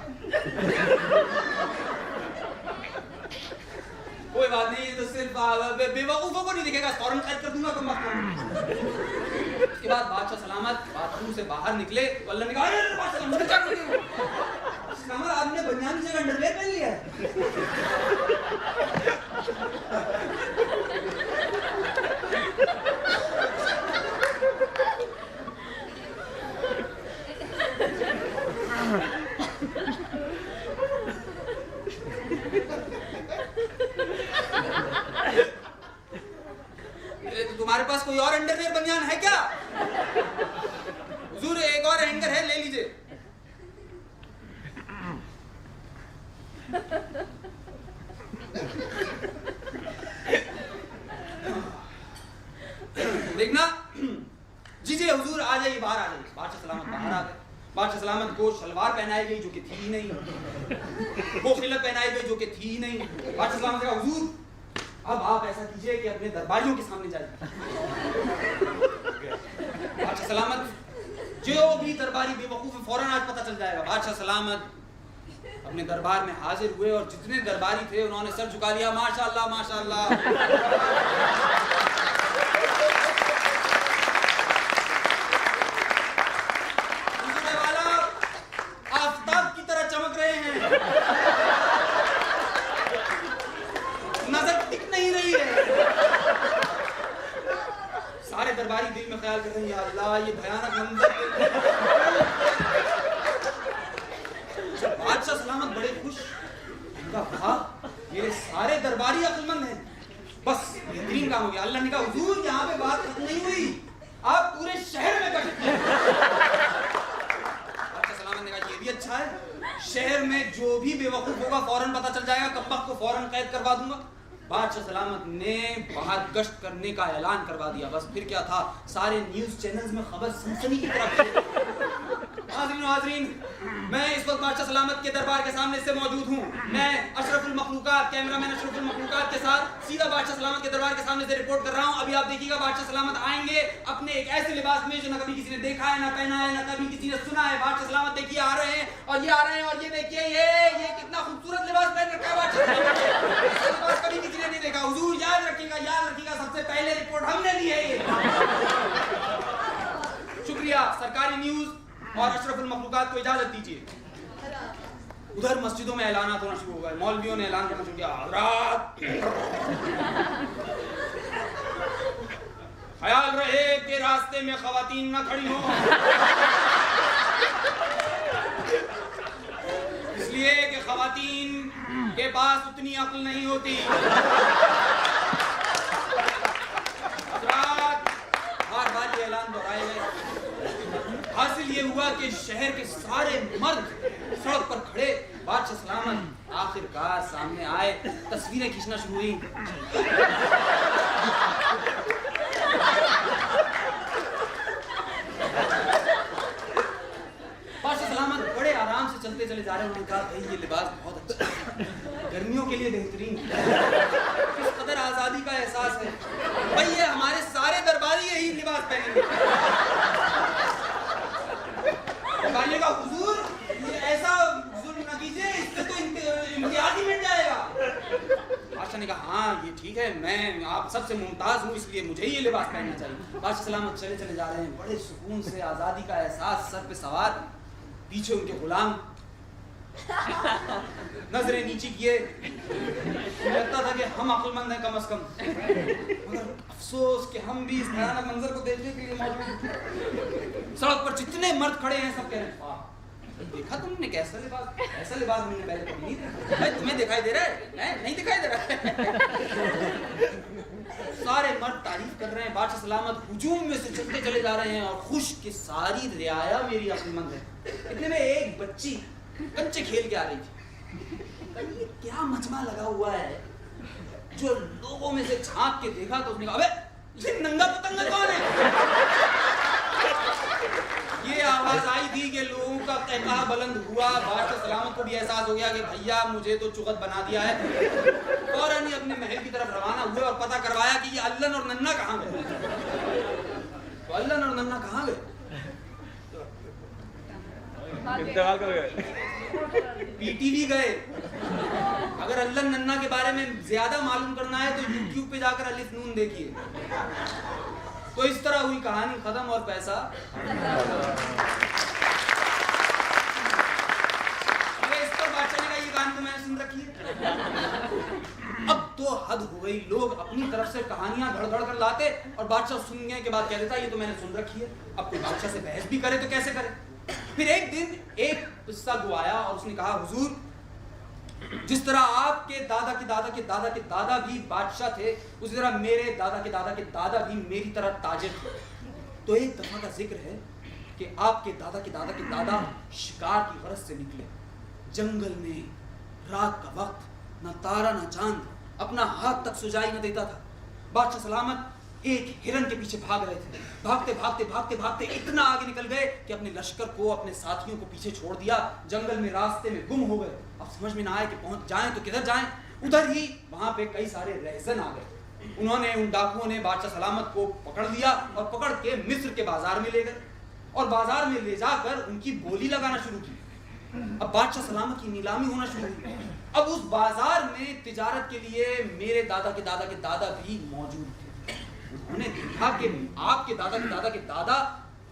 کوئی بات نہیں, تو صرف بے وقوفوں کو نہیں دکھے گا, فوراً قید کر دوں گا کم وقت. اس کے بعد بادشاہ سلامت باتھ روم سے باہر نکلے تو اللہ نے کہا بادشاہ سلامت آپ نے بنیان کی جگہ انڈر ویئر پہن لیا ہے. تمہارے پاس کوئی اور انڈر ویئر بنیان ہے کیا؟ حضور ایک اور ہینگر ہے, لے لیجئے. دیکھنا جی حضور آ جائیے, باہر آ جائیے. بادشاہ سلامت باہر آ گئے. بادشاہ سلامت کو شلوار پہنائی گئی جو کہ تھی ہی نہیں, وہ خلعت پہنائی گئی جو کہ تھی ہی نہیں. بادشاہ سلامت نے کہا حضور اب آپ ایسا کیجئے کہ اپنے درباریوں کے سامنے جائیے. بادشاہ سلامت جو بھی درباری بے وقوف ہے فوراً آج پتہ چل جائے گا. بادشاہ سلامت اپنے دربار میں حاضر ہوئے اور جتنے درباری تھے انہوں نے سر جھکا لیا, ماشاءاللہ ماشاءاللہ. آفتاب کی طرح چمک رہے ہیں, نظر ٹک نہیں رہی ہے. سارے درباری دل میں خیال کر رہے ہیں یا اللہ یہ بھیانک منظر. بادشاہ سلامت بڑے خوش, کہا میرے سارے درباری عقل مند ہیں, بس بہترین کام ہو گیا. اللہ نے کہا حضور یہاں پہ بات ختم نہیں ہوئی, آپ پورے شہر میں کر سکتے ہیں. بادشاہ سلامت نے کہا یہ بھی اچھا ہے, شہر میں جو بھی بے وقوف ہوگا فوراً پتہ چل جائے گا, کم وقت کو فوراً قید کروا دوں گا. بادشاہ سلامت نے باہر گشت کرنے کا اعلان کروا دیا. بس پھر کیا تھا, سارے نیوز چینلز میں خبر سنسنی کی طرف. حاضرین میں اس وقت بادشاہ سلامت کے دربار کے سامنے سے موجود ہوں. میں اشرف المخلوقات, کیمرہ مین اشرف المخلوقات کے ساتھ سیدھا بادشاہ سلامت کے دربار کے سامنے سے رپورٹ کر رہا ہوں. ابھی آپ دیکھیے گا بادشاہ سلامت آئیں گے اپنے ایک ایسے لباس میں جو نہ کبھی کسی نے دیکھا ہے, نہ پہنا ہے, نہ کبھی کسی نے سنا ہے. بادشاہ سلامت دیکھیے آ رہے ہیں, اور یہ آ رہے ہیں, اور یہ دیکھیے یہ کتنا خوبصورت لباس پہن رکھا ہے بادشاہ سلامت نے. یہ لباس کبھی کسی نے نہیں دیکھا. حضور یاد رکھیے گا سب سے پہلے رپورٹ ہم نے دی ہے. شکریہ. سرکاری نیوز اور اشرف المخلوقات کو اجازت دیجیے. ادھر مسجدوں میں اعلانات ہونا شروع ہو گئے, مولویوں نے اعلان کرنا شروع کیا, حضرات خیال رہے کہ راستے میں خواتین نہ کھڑی ہوں, اس لیے کہ خواتین کے پاس اتنی عقل نہیں ہوتی. حضرات بار بار یہ اعلان دہرائے گئے. حاصل یہ ہوا کہ شہر کے سارے مرد سڑک پر کھڑے. بادشاہ سلامت آخر کار سامنے آئے, تصویریں کھینچنا شروع ہوئی. بادشاہ سلامت بڑے آرام سے چلتے चले जा रहे हैं, उन्होंने कहा भाई ये लिबास बहुत अच्छा है, गर्मियों के लिए बेहतरीन, किस कदर आज़ादी का एहसास है भाई, ये हमारे सारे दरबारी यही लिबास पहनेंगे। दरबारी का हुजूर ये ऐसा जुल्म न कीजिए, इससे तो इम्तियाज ही मिट जाएगा। बादशाह ने कहा हाँ ये ठीक है, मैं आप सबसे मुमताज हूँ, इसलिए मुझे ही ये लिबास पहनना चाहिए। बादशाह सलामत चले चले जा रहे हैं, बड़े सुकून से, आज़ादी का एहसास, सर पे सवार, पीछे उनके गुलाम, नजरें नीची किए, लगता था कि हम अक्लमंद हैं कम से कम, मगर अफसोस कि हम भी इस भयानक मंजर को देखने के लिए मौजूद। सड़क पर जितने मर्द खड़े हैं सब कह रहे हैं वाह, देखा तुमने कैसा लिबास, ऐसा लिबास हमने पहले कभी नहीं देखा। तुम्हें दिखाई दे रहा है? नहीं दिखाई दे रहा है। सारे मर्द तारीफ कर रहे हैं, बादशाह सलामत हुजूम में से चलते चले जा रहे हैं और खुश कि सारी रियाया मेरी अक्लमंद है। इतने में एक बच्ची कंचे खेल के आ रही थी, ये क्या मजमा लगा हुआ है, जो लोगों में से झांक के देखा तो उसने कहा अबे ये नंगा पतंगा कौन है। ये आवाज आई थी कि लोगों का कहकहा बुलंद हुआ, बादशाह सलामत को भी एहसास हो गया कि भैया मुझे तो चुगत बना दिया है। फौरन ही अपने महल की तरफ रवाना हुए और पता करवाया कि ये अल्लन और नन्ना कहाँ गए। तो अल्लन और नन्ना कहाँ गए? इंतकाल कर गए, पीटीवी गए। अगर अल्लन नन्ना के बारे में ज्यादा मालूम करना है तो यूट्यूब पे जाकर अलिफ नून देखिए। तो इस तरह हुई कहानी खत्म और पैसा। अरे इस पर बादशाह ने कहा ये कहानी तो मैंने सुन रखी है। अब तो हद हो गई, लोग अपनी तरफ से कहानियां घड़ घड़ कर लाते और बादशाह सुनने के बाद कह देता ये तो मैंने सुन रखी है। अब कोई बादशाह से बहस भी करे तो कैसे करे। फिर एक दिन एक किस्सा गुआया और उसने कहा हुजूर, जिस तरह आपके दादा के दादा के दादा के दादा भी बादशाह थे, उसी तरह मेरे दादा के दादा के दादा भी मेरी तरह ताजिर थे। तो एक दफा का जिक्र है कि आपके दादा के दादा के दादा शिकार की गरज से निकले जंगल में, रात का वक्त, न तारा न चांद, अपना हाथ तक सुझाई न देता था। बादशाह सलामत एक हिरन के पीछे भाग रहे थे। भागते भागते भागते भागते इतना आगे निकल गए कि अपने लश्कर को, अपने साथियों को पीछे छोड़ दिया। जंगल में रास्ते में गुम हो गए। अब समझ में ना आए कि पहुंच जाएं तो किधर जाएं। उधर ही वहां पे कई सारे रहसन आ गए। उन्होंने, उन डाकुओं ने बादशाह सलामत को पकड़ लिया और पकड़ के मिस्र के बाजार में ले गए और बाजार में ले जाकर उनकी बोली लगाना शुरू की। अब बादशाह सलामत की नीलामी होना शुरू हुई। अब उस बाजार में तिजारत के लिए मेरे दादा के दादा के दादा भी मौजूद थे। उन्होंने देखा कि आपके दादा के दादा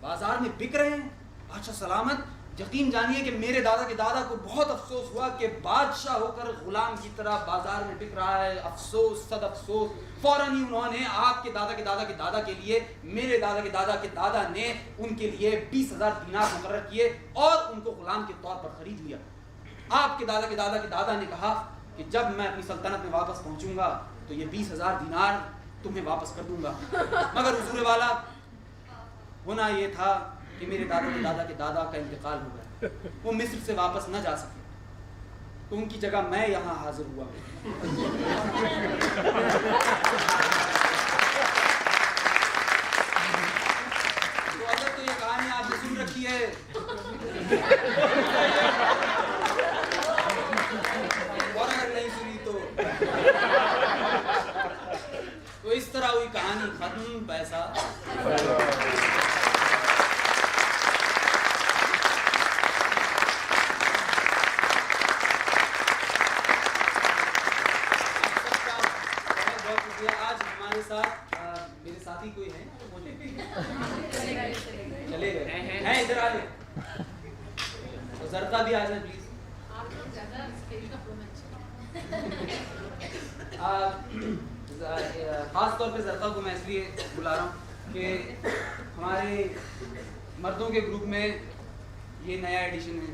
बाजार में बिक रहे हैं। बादशाह सलामत, यकीन जानिए कि मेरे दादा के दादा को बहुत अफसोस हुआ कि बादशाह होकर गुलाम की तरह बाजार में बिक रहा है। अफसोस, सद अफसोस। फौरन ही उन्होंने आपके दादा के दादा के लिए, मेरे दादा के दादा ने उनके लिए 20,000 दीनार मुकर्रर किए और उनको गुलाम के तौर पर खरीद लिया। आपके दादा के दादा ने कहा कि जब मैं अपनी सल्तनत में वापस पहुंचूंगा तो ये 20,000 दीनार तुम्हें वापस कर दूंगा। मगर हुजूर वाला, होना ये था कि मेरे दादा के दादा का इंतकाल हो गया। वो मिस्र से वापस न जा सके, तो उनकी जगह मैं यहाँ हाजिर हुआ। तो अगर तो ये कहानी आपने सुन रखी है और अगर नहीं सुनी तो इस तरह हुई कहानी खत्म, पैसा। आज हमारे साथ मेरे साथी कोई है? चले गए हैं, इधर आ गए। तो जरका भी आ जाए प्लीज। खास तौर पे जरका को मैं इसलिए बुला रहा हूँ कि हमारे मर्दों के ग्रुप में ये नया एडिशन है।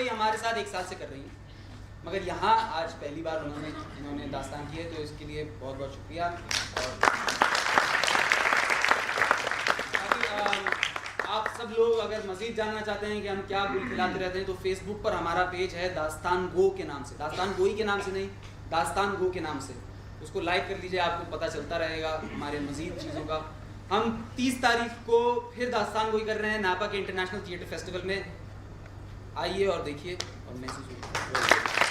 हमारे साथ 1 साल से कर रही हैं, मगर यहाँ आज पहली बार इन्होंने दास्तान की है, तो इसके लिए बहुत बहुत शुक्रिया। और आप سب لوگ اگر مزید جاننا چاہتے ہیں کہ ہم کیا گل کھلاتے رہتے ہیں تو فیس بک پر ہمارا پیج ہے داستان گو کے نام سے, داستان گوئی کے نام سے نہیں, داستان گو کے نام سے. اس کو لائک کر لیجئے, آپ کو پتہ چلتا رہے گا ہمارے مزید چیزوں کا. ہم 30 تاریخ کو پھر داستان گوئی کر رہے ہیں ناپا کے انٹرنیشنل تھیٹر فیسٹیول میں. آئیے اور دیکھیے اور محسوس